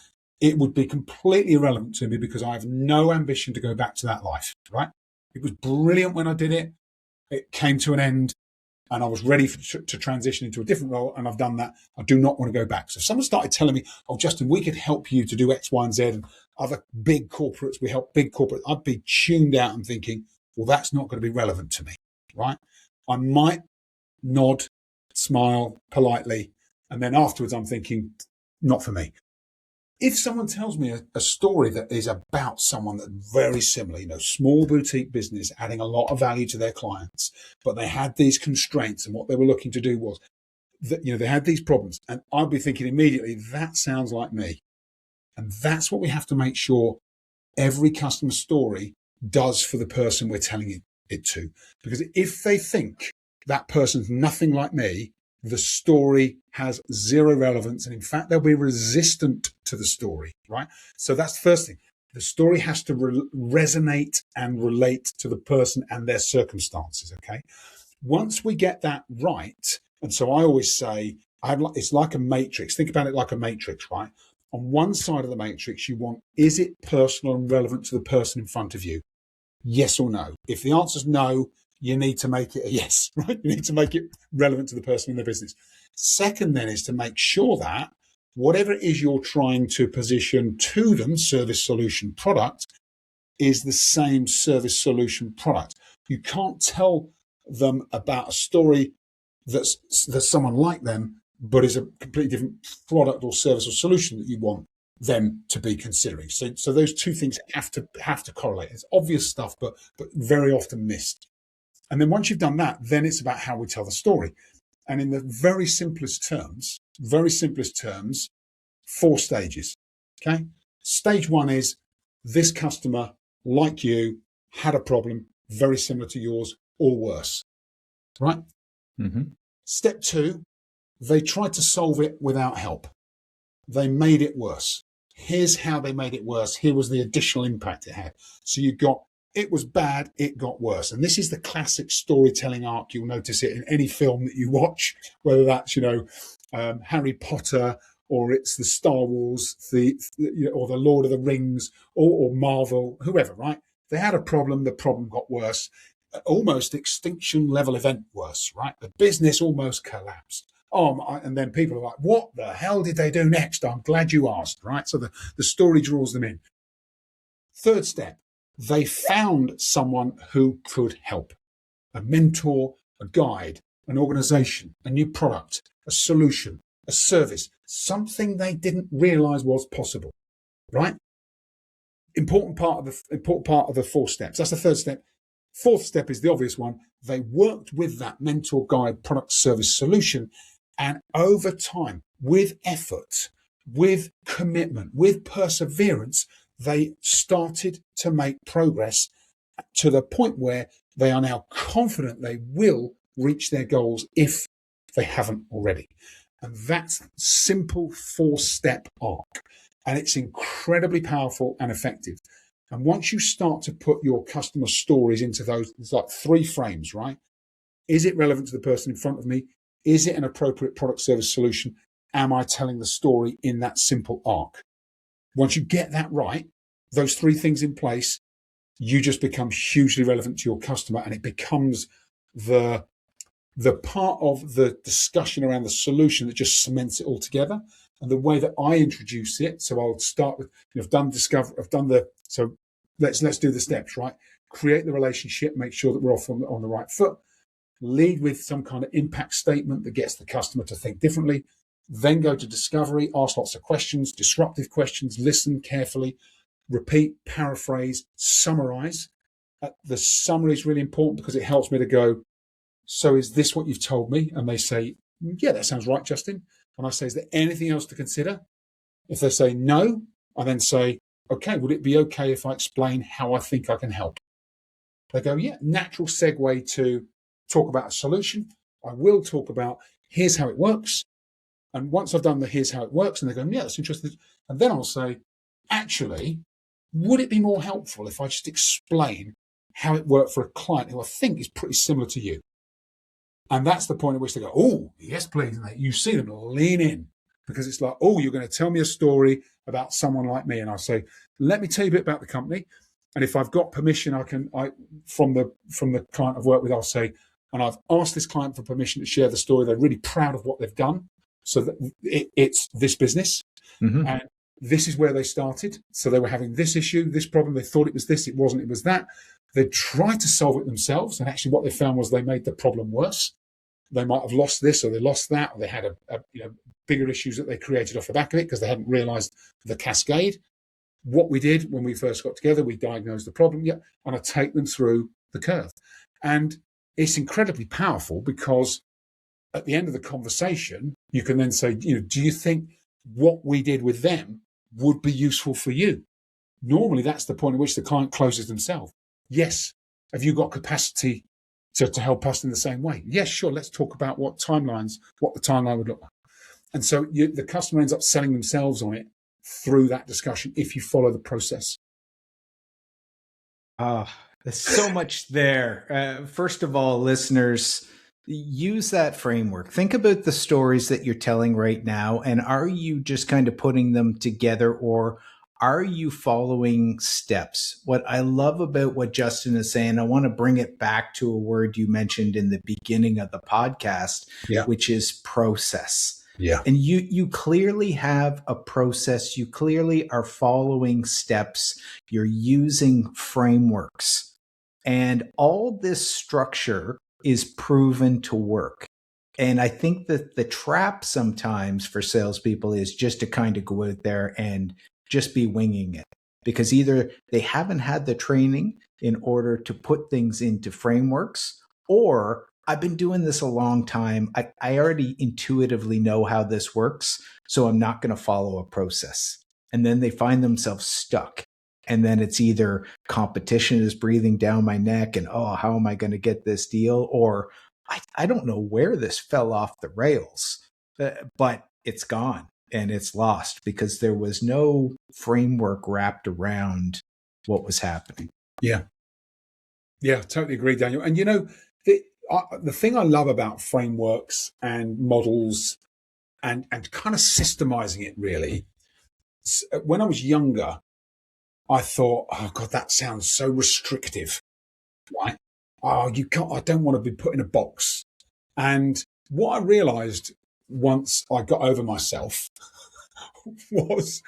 it would be completely irrelevant to me, because I have no ambition to go back to that life, right? It was brilliant when I did it. It came to an end, and I was ready to transition into a different role, and I've done that. I do not want to go back. So if someone started telling me, oh, Justin, we could help you to do X, Y, and Z, and other big corporates, we help big corporates, I'd be tuned out and thinking, well, that's not going to be relevant to me, right? I might nod, smile politely, and then afterwards I'm thinking, not for me. If someone tells me a story that is about someone that's very similar, small boutique business adding a lot of value to their clients, but they had these constraints, and what they were looking to do was that, they had these problems, and I'd be thinking immediately, that sounds like me. And that's what we have to make sure every customer story does for the person we're telling it to. Because if they think that person's nothing like me, the story has zero relevance. And in fact, they'll be resistant to the story, right? So that's the first thing. The story has to resonate and relate to the person and their circumstances, okay? Once we get that right, and so I always say, it's like a matrix. Think about it like a matrix, right? On one side of the matrix, you want, is it personal and relevant to the person in front of you? Yes or no? If the answer is no, you need to make it a yes, right? You need to make it relevant to the person in their business. Second, then, is to make sure that whatever it is you're trying to position to them, service, solution, product, is the same service, solution, product. You can't tell them about a story that's someone like them, but is a completely different product or service or solution that you want. them to be considering. So those two things have to correlate. It's obvious stuff, but very often missed. And then once you've done that, then it's about how we tell the story. And in the very simplest terms, 4 stages. Okay. Stage 1 is this customer, like you, had a problem very similar to yours or worse. Right? Mm-hmm. Step 2, they tried to solve it without help. They made it worse. Here's how they made it worse. Here was the additional impact it had. So you got, it was bad, it got worse. And this is the classic storytelling arc. You'll notice it in any film that you watch, whether that's, Harry Potter, or it's the Star Wars, or the Lord of the Rings, or Marvel, whoever, right? They had a problem, the problem got worse. Almost extinction level event worse, right? The business almost collapsed. And then people are like, what the hell did they do next? I'm glad you asked, right? So the story draws them in. 3rd step, they found someone who could help. A mentor, a guide, an organization, a new product, a solution, a service, something they didn't realize was possible, right? Important part of the 4 steps. That's the 3rd step. 4th step is the obvious one. They worked with that mentor, guide, product, service, solution. And over time, with effort, with commitment, with perseverance, they started to make progress to the point where they are now confident they will reach their goals if they haven't already. And that's simple 4-step arc. And it's incredibly powerful and effective. And once you start to put your customer stories into those, it's like 3 frames, right? Is it relevant to the person in front of me? Is it an appropriate product, service, solution? Am I telling the story in that simple arc? Once you get that right, those 3 things in place, you just become hugely relevant to your customer, and it becomes the part of the discussion around the solution that just cements it all together. And the way that I introduce it, so I'll start with, so let's do the steps, right? Create the relationship, make sure that we're off on the right foot. Lead with some kind of impact statement that gets the customer to think differently. Then go to discovery, ask lots of questions, disruptive questions, listen carefully, repeat, paraphrase, summarize. The summary is really important because it helps me to go, so is this what you've told me? And they say, yeah, that sounds right, Justin. And I say, is there anything else to consider? If they say no, I then say, okay, would it be okay if I explain how I think I can help? They go, yeah, natural segue to talk about a solution. I will talk about here's how it works. And once I've done the here's how it works, and they go, yeah, that's interesting. And then I'll say, actually, would it be more helpful if I just explain how it worked for a client who I think is pretty similar to you? And that's the point at which they go, oh, yes, please. And you see them lean in because it's like, oh, you're going to tell me a story about someone like me. And I'll say, let me tell you a bit about the company. And if I've got permission, from the client I've worked with, I'll say, and I've asked this client for permission to share the story. They're really proud of what they've done. So that it's this business. Mm-hmm. And this is where they started. So they were having this issue, this problem. They thought it was this, it wasn't, it was that. They tried to solve it themselves. And actually what they found was they made the problem worse. They might have lost this or they lost that, or they had bigger issues that they created off the back of it because they hadn't realized the cascade. What we did when we first got together, we diagnosed the problem, and I take them through the curve. And it's incredibly powerful because at the end of the conversation, you can then say, do you think what we did with them would be useful for you? Normally, that's the point at which the client closes themselves. Yes. Have you got capacity to help us in the same way? Yes, sure. Let's talk about what the timeline would look like. And so the customer ends up selling themselves on it through that discussion if you follow the process. There's so much there. First of all, listeners, use that framework. Think about the stories that you're telling right now. And are you just kind of putting them together, or are you following steps? What I love about what Justin is saying, I want to bring it back to a word you mentioned in the beginning of the podcast, which is process. Yeah. And you clearly have a process. You clearly are following steps. You're using frameworks. And all this structure is proven to work. And I think that the trap sometimes for salespeople is just to kind of go out there and just be winging it, because either they haven't had the training in order to put things into frameworks, or I've been doing this a long time. I already intuitively know how this works, so I'm not going to follow a process. And then they find themselves stuck. And then it's either competition is breathing down my neck and, oh, how am I going to get this deal? Or I don't know where this fell off the rails, but it's gone and it's lost because there was no framework wrapped around what was happening. Yeah. Yeah, totally agree, Daniel. And the thing I love about frameworks and models and kind of systemizing it really, when I was younger, I thought, oh God, that sounds so restrictive, right? Oh, you can't, I don't want to be put in a box. And what I realized once I got over myself was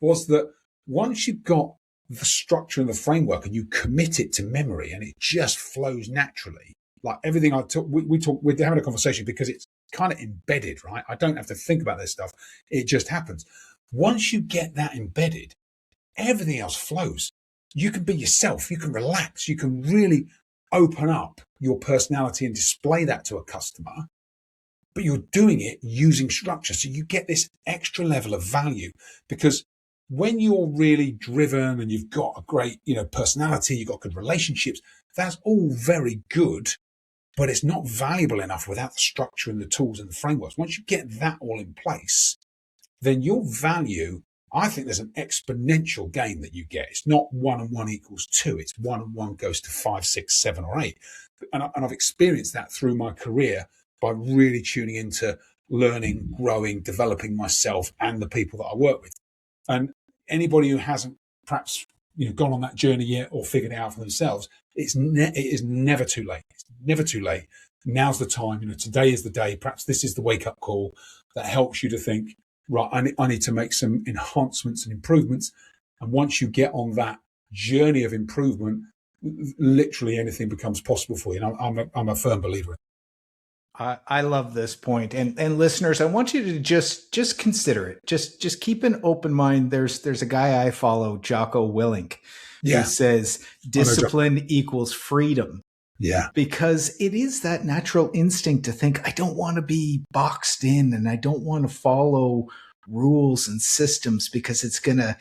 that once you've got the structure and the framework and you commit it to memory and it just flows naturally, like everything I talk, we're having a conversation because it's kind of embedded, right? I don't have to think about this stuff. It just happens. Once you get that embedded, everything else flows. You can be yourself. You can relax. You can really open up your personality and display that to a customer, but you're doing it using structure. So you get this extra level of value, because when you're really driven and you've got a great, personality, you've got good relationships, that's all very good, but it's not valuable enough without the structure and the tools and the frameworks. Once you get that all in place, then your value, I think there's an exponential gain that you get. It's not 1 and 1 equals 2. It's 1 and 1 goes to 5, 6, 7, or 8. And I've experienced that through my career by really tuning into learning, growing, developing myself and the people that I work with. And anybody who hasn't perhaps gone on that journey yet or figured it out for themselves, it is never too late. It's never too late. Now's the time. Today is the day. Perhaps this is the wake-up call that helps you to think, right, I need to make some enhancements and improvements. And once you get on that journey of improvement, literally anything becomes possible for you. And I'm a firm believer in it. I love this point. And listeners, I want you to just consider it. Just keep an open mind. There's a guy I follow, Jocko Willink, who says discipline equals freedom. Yeah. Because it is that natural instinct to think, I don't want to be boxed in and I don't want to follow rules and systems because it's going to,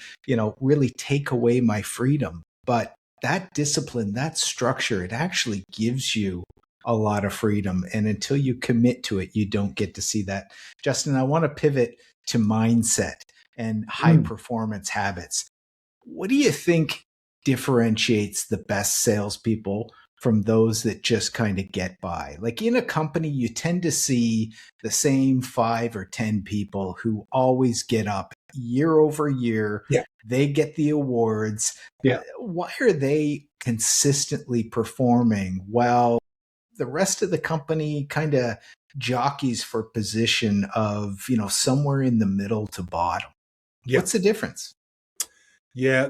really take away my freedom. But that discipline, that structure, it actually gives you a lot of freedom. And until you commit to it, you don't get to see that. Justin, I want to pivot to mindset and high performance habits. What do you think differentiates the best salespeople from those that just kind of get by? Like in a company, you tend to see the same 5 or 10 people who always get up year over year. Yeah. They get the awards. Yeah. Why are they consistently performing while the rest of the company kind of jockeys for position of, somewhere in the middle to bottom? Yeah. What's the difference? Yeah.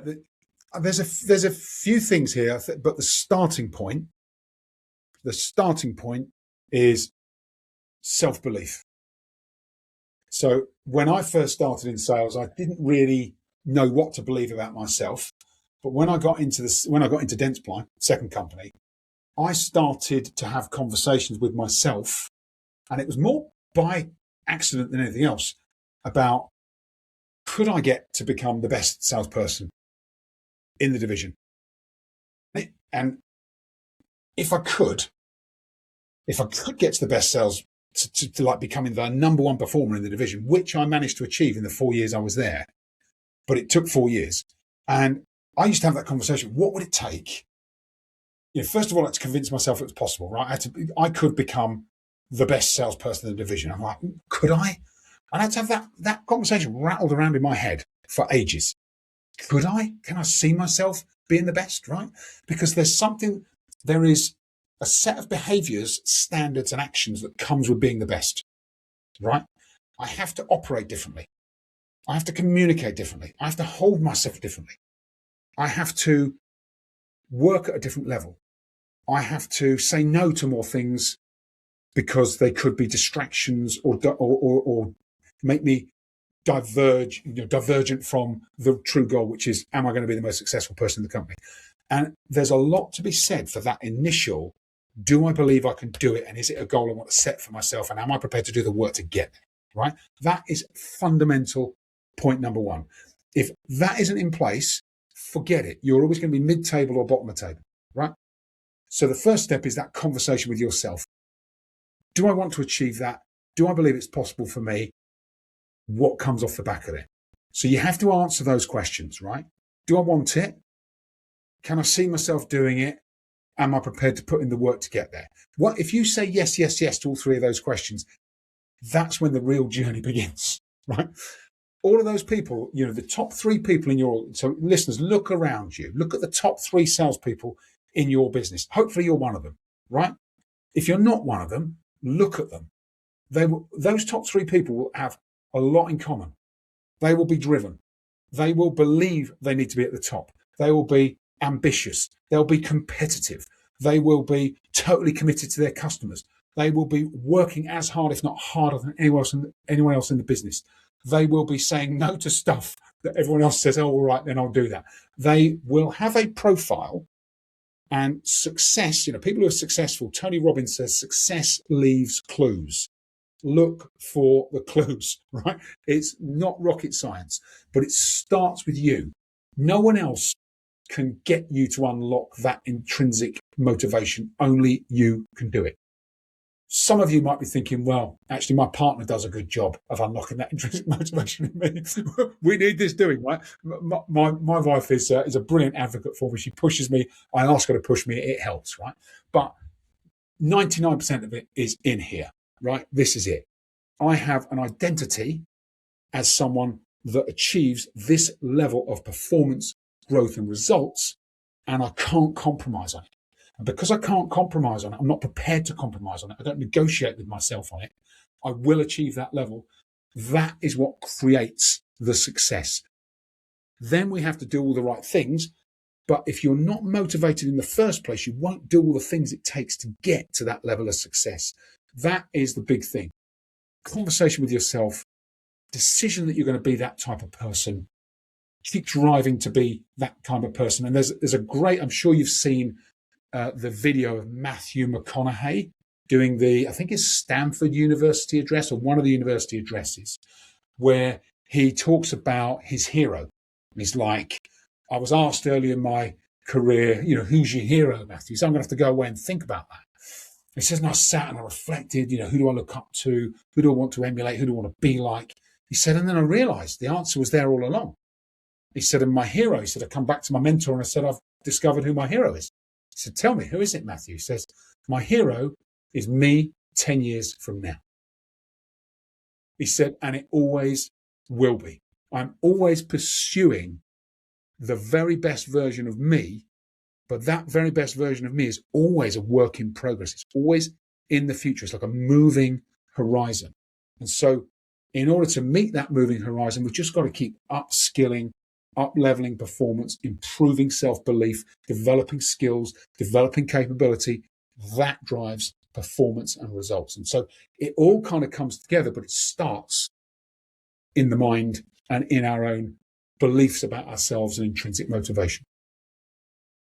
There's a few things here, but the starting point is self-belief. So when I first started in sales, I didn't really know what to believe about myself. But when I got into Dentsply, second company, I started to have conversations with myself, and it was more by accident than anything else, about could I get to become the best salesperson in the division? And if I could get to the best sales, to like becoming the number 1 performer in the division, which I managed to achieve in the 4 years I was there, but it took 4 years. And I used to have that conversation. What would it take? First of all, I had to convince myself it was possible, right? I could become the best salesperson in the division. I'm like, could I? And I had to have that conversation rattled around in my head for ages. Could I? Can I see myself being the best, right? Because there is a set of behaviors, standards, and actions that comes with being the best, right? I have to operate differently. I have to communicate differently. I have to hold myself differently. I have to work at a different level. I have to say no to more things because they could be distractions or make me divergent from the true goal, which is, am I going to be the most successful person in the company? And there's a lot to be said for that initial, do I believe I can do it? And is it a goal I want to set for myself? And am I prepared to do the work to get there? Right? That is fundamental point number one. If that isn't in place, forget it. You're always going to be mid-table or bottom of the table, right? So the first step is that conversation with yourself. Do I want to achieve that? Do I believe it's possible for me? What comes off the back of it? So you have to answer those questions, right? Do I want it? Can I see myself doing it? Am I prepared to put in the work to get there? What if you say yes, yes, yes to all three of those questions? That's when the real journey begins, right? All of those people, the top three people in your, so listeners, look around you. Look at the top three salespeople in your business. Hopefully you're one of them, right? If you're not one of them, look at them. Those top three people will have a lot in common. They will be driven. They will believe they need to be at the top. They will be ambitious. They'll be competitive. They will be totally committed to their customers. They will be working as hard, if not harder, than anyone else in the business. They will be saying no to stuff that everyone else says, oh, all right, then I'll do that. They will have a profile, and success, people who are successful, Tony Robbins says, success leaves clues. Look for the clues, right? It's not rocket science, but it starts with you. No one else can get you to unlock that intrinsic motivation. Only you can do it. Some of you might be thinking, well, actually, my partner does a good job of unlocking that intrinsic motivation in me. We need this doing, right? My wife is a brilliant advocate for me. She pushes me. I ask her to push me. It helps, right? But 99% of it is in here, right? This is it. I have an identity as someone that achieves this level of performance, growth, and results, and I can't compromise on it. And because I can't compromise on it, I'm not prepared to compromise on it. I don't negotiate with myself on it. I will achieve that level. That is what creates the success. Then we have to do all the right things. But if you're not motivated in the first place, you won't do all the things it takes to get to that level of success. That is the big thing. Conversation with yourself, decision that you're going to be that type of person, keep driving to be that kind of person. And there's a great, I'm sure you've seen the video of Matthew McConaughey doing I think it's Stanford University address or one of the university addresses, where he talks about his hero. And he's like, I was asked early in my career, who's your hero, Matthew? So I'm going to have to go away and think about that. He says, and I sat and I reflected, who do I look up to? Who do I want to emulate? Who do I want to be like? He said, and then I realized the answer was there all along. He said, and my hero, he said, I come back to my mentor and I said, I've discovered who my hero is. He said, tell me, who is it, Matthew? He says, my hero is me 10 years from now. He said, and it always will be. I'm always pursuing the very best version of me, but that very best version of me is always a work in progress. It's always in the future. It's like a moving horizon. And so in order to meet that moving horizon, we've just got to keep upskilling, up-leveling performance, improving self-belief, developing skills, developing capability. That drives performance and results. And so it all kind of comes together, but it starts in the mind and in our own beliefs about ourselves and intrinsic motivation.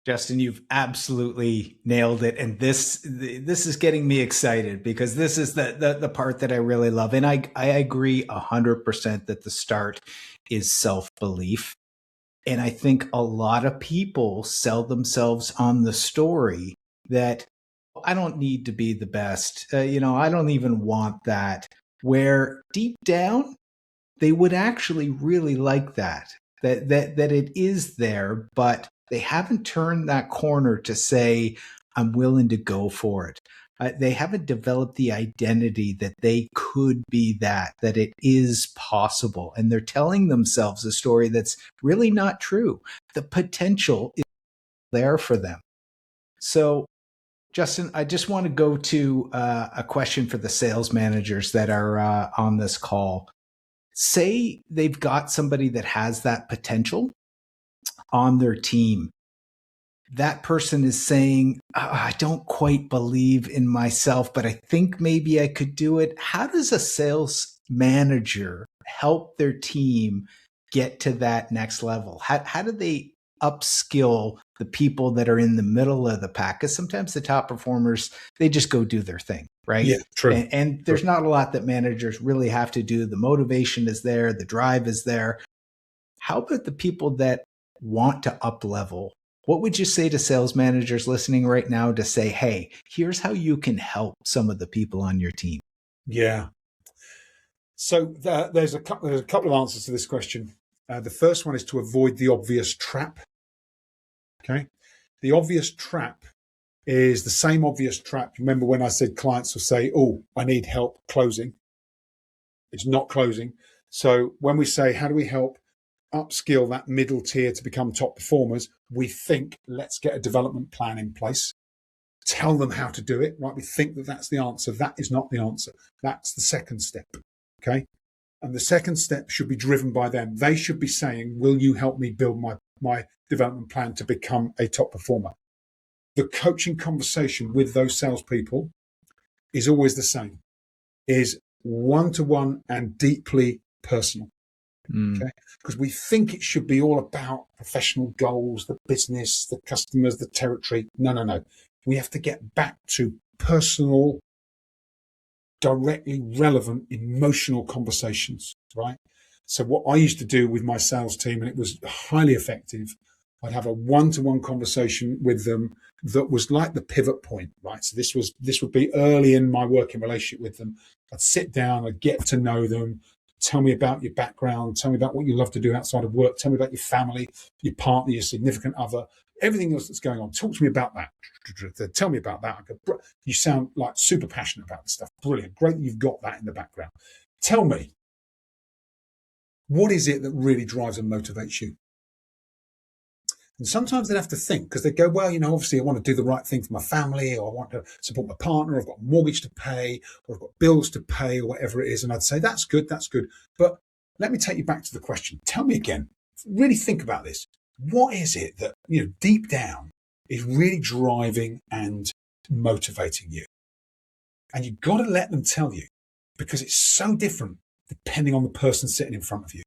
Justin, you've absolutely nailed it. And this is getting me excited because this is the part that I really love. And I agree 100% that the start is self-belief. And I think a lot of people sell themselves on the story that I don't need to be the best. I don't even want that. Where deep down, they would actually really like that it is there, but they haven't turned that corner to say, I'm willing to go for it. They haven't developed the identity that they could be that it is possible. And they're telling themselves a story that's really not true. The potential is there for them. So, Justin, I just want to go to a question for the sales managers that are on this call. Say they've got somebody that has that potential on their team. that person is saying, I don't quite believe in myself, but I think maybe I could do it. How does a sales manager help their team get to that next level? How do they upskill the people that are in the middle of the pack? Because sometimes the top performers, they just go do their thing, right? Yeah, true. And there's not a lot that managers really have to do. The motivation is there, the drive is there. How about the people that want to up level? What would you say to sales managers listening right now to say, hey, here's how you can help some of the people on your team? Yeah. So there's a couple of answers to this question. The first one is to avoid the obvious trap. Okay. The obvious trap is the same obvious trap. Remember when I said clients will say, oh, I need help closing. It's not closing. So when we say, how do we help upskill that middle tier to become top performers, we think, let's get a development plan in place. Tell them how to do it, right? We think that that's the answer. That is not the answer. That's the second step, okay? And the second step should be driven by them. They should be saying, will you help me build my development plan to become a top performer? The coaching conversation with those salespeople is always the same, is one-to-one and deeply personal. Okay, because we think it should be all about professional goals, the business, the customers, the territory. No. We have to get back to personal, directly relevant, emotional conversations, right? So what I used to do with my sales team, and it was highly effective, I'd have a one-to-one conversation with them that was like the pivot point, right? So this would be early in my working relationship with them. I'd sit down, I'd get to know them. Tell me about your background. Tell me about what you love to do outside of work. Tell me about your family, your partner, your significant other, everything else that's going on. Talk to me about that. Tell me about that. You sound like super passionate about this stuff. Brilliant. Great that you've got that in the background. Tell me, what is it that really drives and motivates you? And sometimes they have to think, because they go, well, obviously I want to do the right thing for my family, or I want to support my partner, I've got a mortgage to pay, or I've got bills to pay, or whatever it is. And I'd say, that's good. But let me take you back to the question. Tell me again, really think about this. What is it that, deep down is really driving and motivating you? And you've got to let them tell you, because it's so different depending on the person sitting in front of you.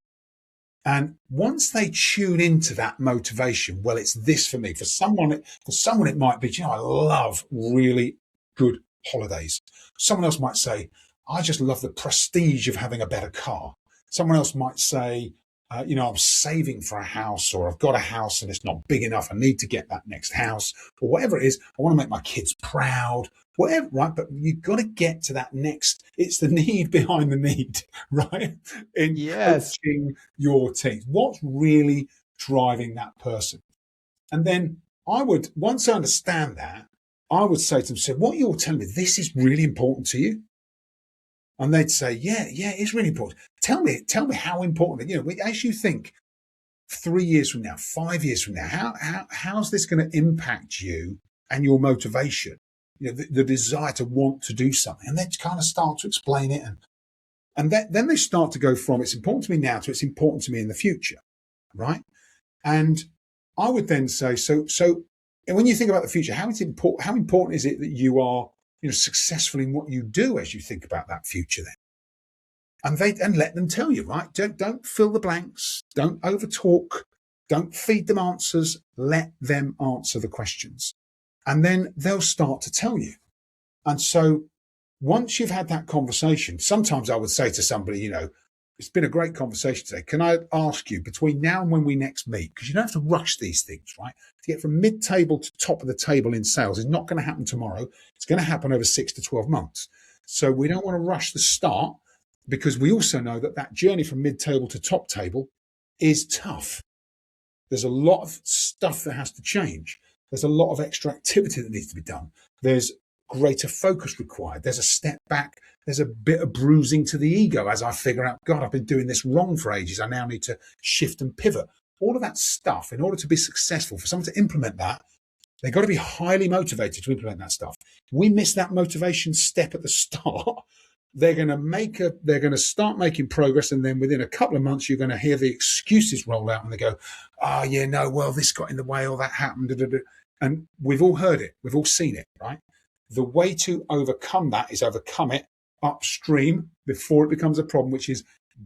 And once they tune into that motivation, well, it's this for me. For someone, it might be, I love really good holidays. Someone else might say, I just love the prestige of having a better car. Someone else might say, I'm saving for a house, or I've got a house and it's not big enough. I need to get that next house, or whatever it is. I want to make my kids proud, whatever, right? But you've got to get to that next. It's the need behind the need, right? In coaching your team. What's really driving that person? And then once I understand that, I would say to them, so what you're telling me, this is really important to you? And they'd say, yeah, it's really important. Tell me how important, as you think 3 years from now, 5 years from now, how's this going to impact you and your motivation, the desire to want to do something? And they kind of start to explain it. And then they start to go from, it's important to me now to it's important to me in the future, right? And I would then say, so when you think about the future, how important is it that you are successful in what you do as you think about that future then? And let them tell you, right? Don't fill the blanks. Don't overtalk. Don't feed them answers. Let them answer the questions. And then they'll start to tell you. And so once you've had that conversation, sometimes I would say to somebody, it's been a great conversation today. Can I ask you, between now and when we next meet, because you don't have to rush these things, right? To get from mid-table to top of the table in sales is not going to happen tomorrow. It's going to happen over 6 to 12 months. So we don't want to rush the start, because we also know that journey from mid-table to top table is tough. There's a lot of stuff that has to change. There's a lot of extra activity that needs to be done. There's greater focus required. There's a step back. There's a bit of bruising to the ego as I figure out, God, I've been doing this wrong for ages. I now need to shift and pivot. All of that stuff, in order to be successful, for someone to implement that, they've got to be highly motivated to implement that stuff. We miss that motivation step at the start. They're going to start making progress, and then within a couple of months, you're going to hear the excuses roll out, and they go, this got in the way, or that happened. And we've all heard it. We've all seen it, right? The way to overcome that is overcome it upstream before it becomes a problem, which is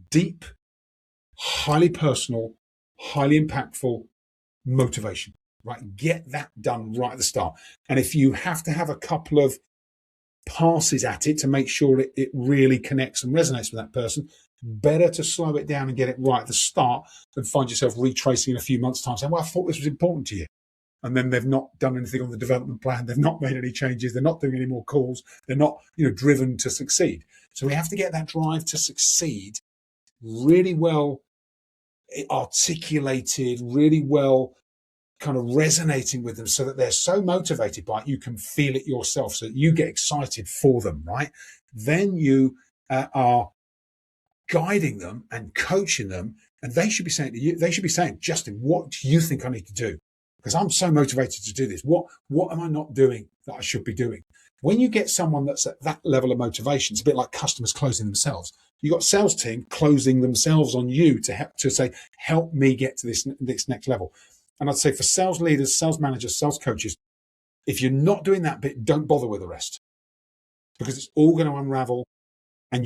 deep, highly personal, highly impactful motivation, right? Get that done right at the start. And if you have to have a couple of passes at it to make sure it really connects and resonates with that person, better to slow it down and get it right at the start than find yourself retracing in a few months' time saying, well, I thought this was important to you. And then they've not done anything on the development plan. They've not made any changes. They're not doing any more calls. They're not, driven to succeed. So we have to get that drive to succeed really well articulated, really well kind of resonating with them so that they're so motivated by it, you can feel it yourself, so that you get excited for them, right? Then you are guiding them and coaching them, and they should be saying to you, Justin, what do you think I need to do? Because I'm so motivated to do this. What am I not doing that I should be doing? When you get someone that's at that level of motivation, it's a bit like customers closing themselves. You've got sales team closing themselves on you to say, help me get to this next level. And I'd say for sales leaders, sales managers, sales coaches, if you're not doing that bit, don't bother with the rest, because it's all going to unravel. And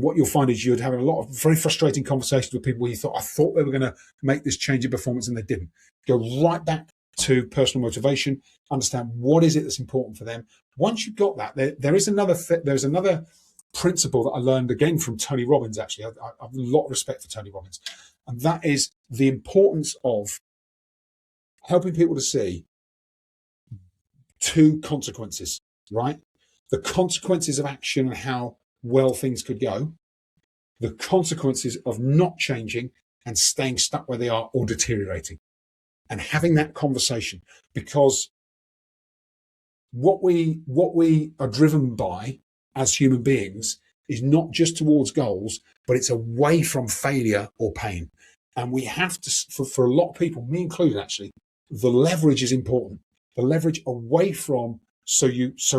what you'll find is you'd have a lot of very frustrating conversations with people where I thought they were going to make this change in performance and they didn't. Go right back to personal motivation, understand what is it that's important for them. Once you've got that, there's another principle that I learned again from Tony Robbins. Actually, I have a lot of respect for Tony Robbins, and that is the importance of helping people to see two consequences, right? The consequences of action and how well things could go, the consequences of not changing and staying stuck where they are or deteriorating, and having that conversation. Because what we are driven by as human beings is not just towards goals, but it's away from failure or pain. And we have to, for a lot of people, me included actually, the leverage is important. The leverage away from, so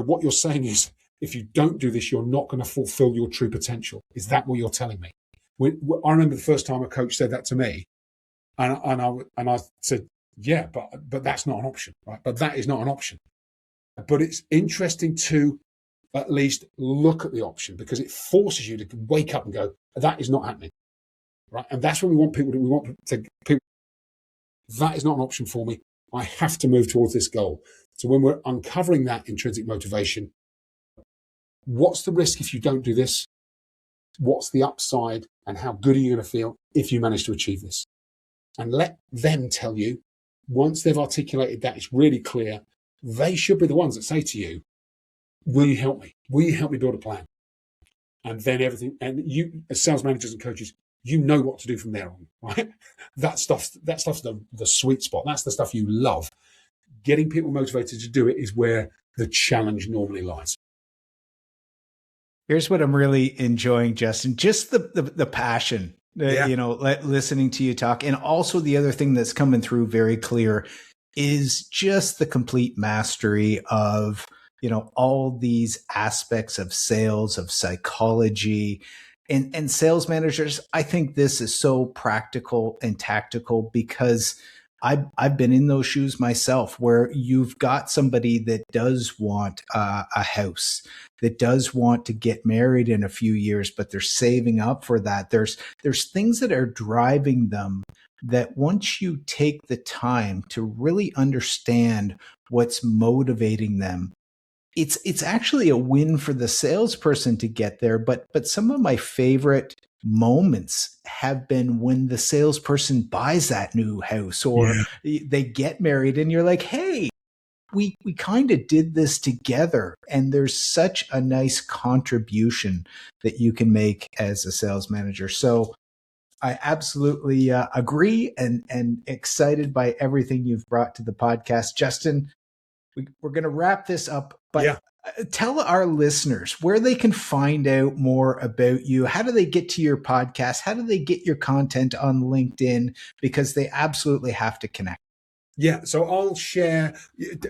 what you're saying is, if you don't do this, you're not going to fulfill your true potential. Is that what you're telling me? I remember the first time a coach said that to me, and I said, yeah, but that's not an option, right? But that is not an option. But it's interesting to at least look at the option, because it forces you to wake up and go, that is not happening, right? And that's what we want people to. We want people. That is not an option for me. I have to move towards this goal. So when we're uncovering that intrinsic motivation, what's the risk if you don't do this? What's the upside, and how good are you going to feel if you manage to achieve this? And let them tell you, once they've articulated that, it's really clear, they should be the ones that say to you, will you help me? Will you help me build a plan? And then everything, and you as sales managers and coaches, you know what to do from there on, right? That stuff's the sweet spot. That's the stuff you love. Getting people motivated to do it is where the challenge normally lies. Here's what I'm really enjoying, Justin, just the passion, listening to you talk. And also the other thing that's coming through very clear is just the complete mastery of, all these aspects of sales, of psychology, and sales managers. I think this is so practical and tactical, because I've been in those shoes myself, where you've got somebody that does want a house, that does want to get married in a few years, but they're saving up for that. There's things that are driving them that once you take the time to really understand what's motivating them, it's actually a win for the salesperson to get there. But some of my favorite moments have been when the salesperson buys that new house, or they get married, and you're like, hey, we kind of did this together. And there's such a nice contribution that you can make as a sales manager. So I absolutely agree, and excited by everything you've brought to the podcast. Justin, we're going to wrap this up, but tell our listeners where they can find out more about you. How do they get to your podcast? How do they get your content on LinkedIn? Because they absolutely have to connect. Yeah, so I'll share.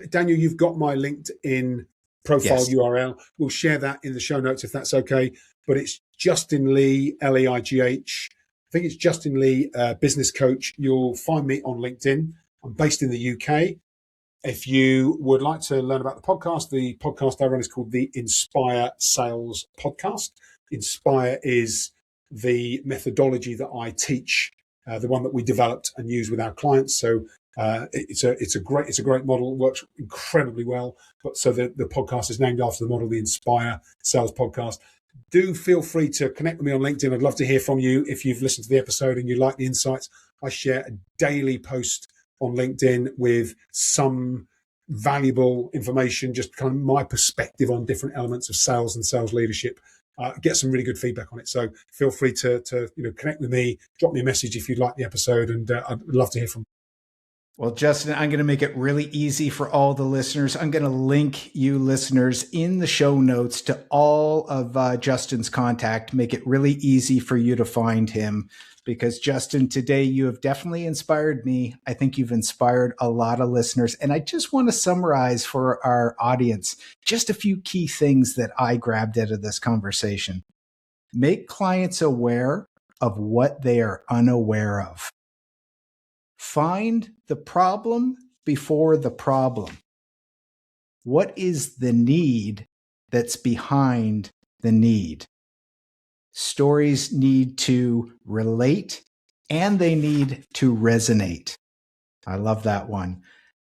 Daniel, you've got my LinkedIn profile URL. We'll share that in the show notes if that's okay. But it's Justin Leigh, Leigh. I think it's Justin Leigh, business coach. You'll find me on LinkedIn. I'm based in the UK. If you would like to learn about the podcast I run is called the Inspire Sales Podcast. Inspire is the methodology that I teach, the one that we developed and use with our clients. So it's a great model. It works incredibly well. But so the podcast is named after the model, the Inspire Sales Podcast. Do feel free to connect with me on LinkedIn. I'd love to hear from you if you've listened to the episode and you like the insights. I share a daily post on LinkedIn with some valuable information, just kind of my perspective on different elements of sales and sales leadership. Get some really good feedback on it. So feel free to connect with me, drop me a message if you'd like the episode, and I'd love to hear from you. Well, Justin, I'm going to make it really easy for all the listeners. I'm going to link you listeners in the show notes to all of Justin's contact, make it really easy for you to find him. Because Justin, today you have definitely inspired me. I think you've inspired a lot of listeners. And I just want to summarize for our audience just a few key things that I grabbed out of this conversation. Make clients aware of what they are unaware of. Find the problem before the problem. What is the need that's behind the need? Stories need to relate and they need to resonate. I love that one.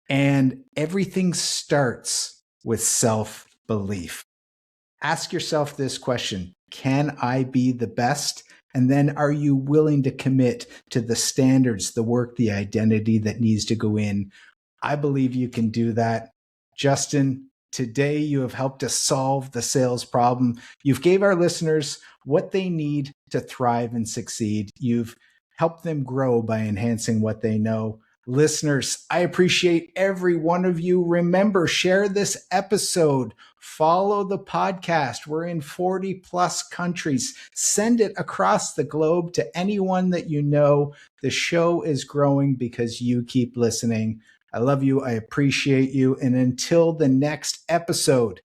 And everything starts with self-belief. Ask yourself this question: can I be the best? And then are you willing to commit to the standards, the work, the identity that needs to go in? I believe you can do that. Justin, today you have helped us solve the sales problem. You've gave our listeners what they need to thrive and succeed. You've helped them grow by enhancing what they know. Listeners, I appreciate every one of you. Remember, share this episode. Follow the podcast. We're in 40 plus countries. Send it across the globe to anyone that you know. The show is growing because you keep listening. I love you. I appreciate you. And until the next episode,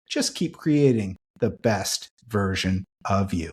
just keep creating the best version of you.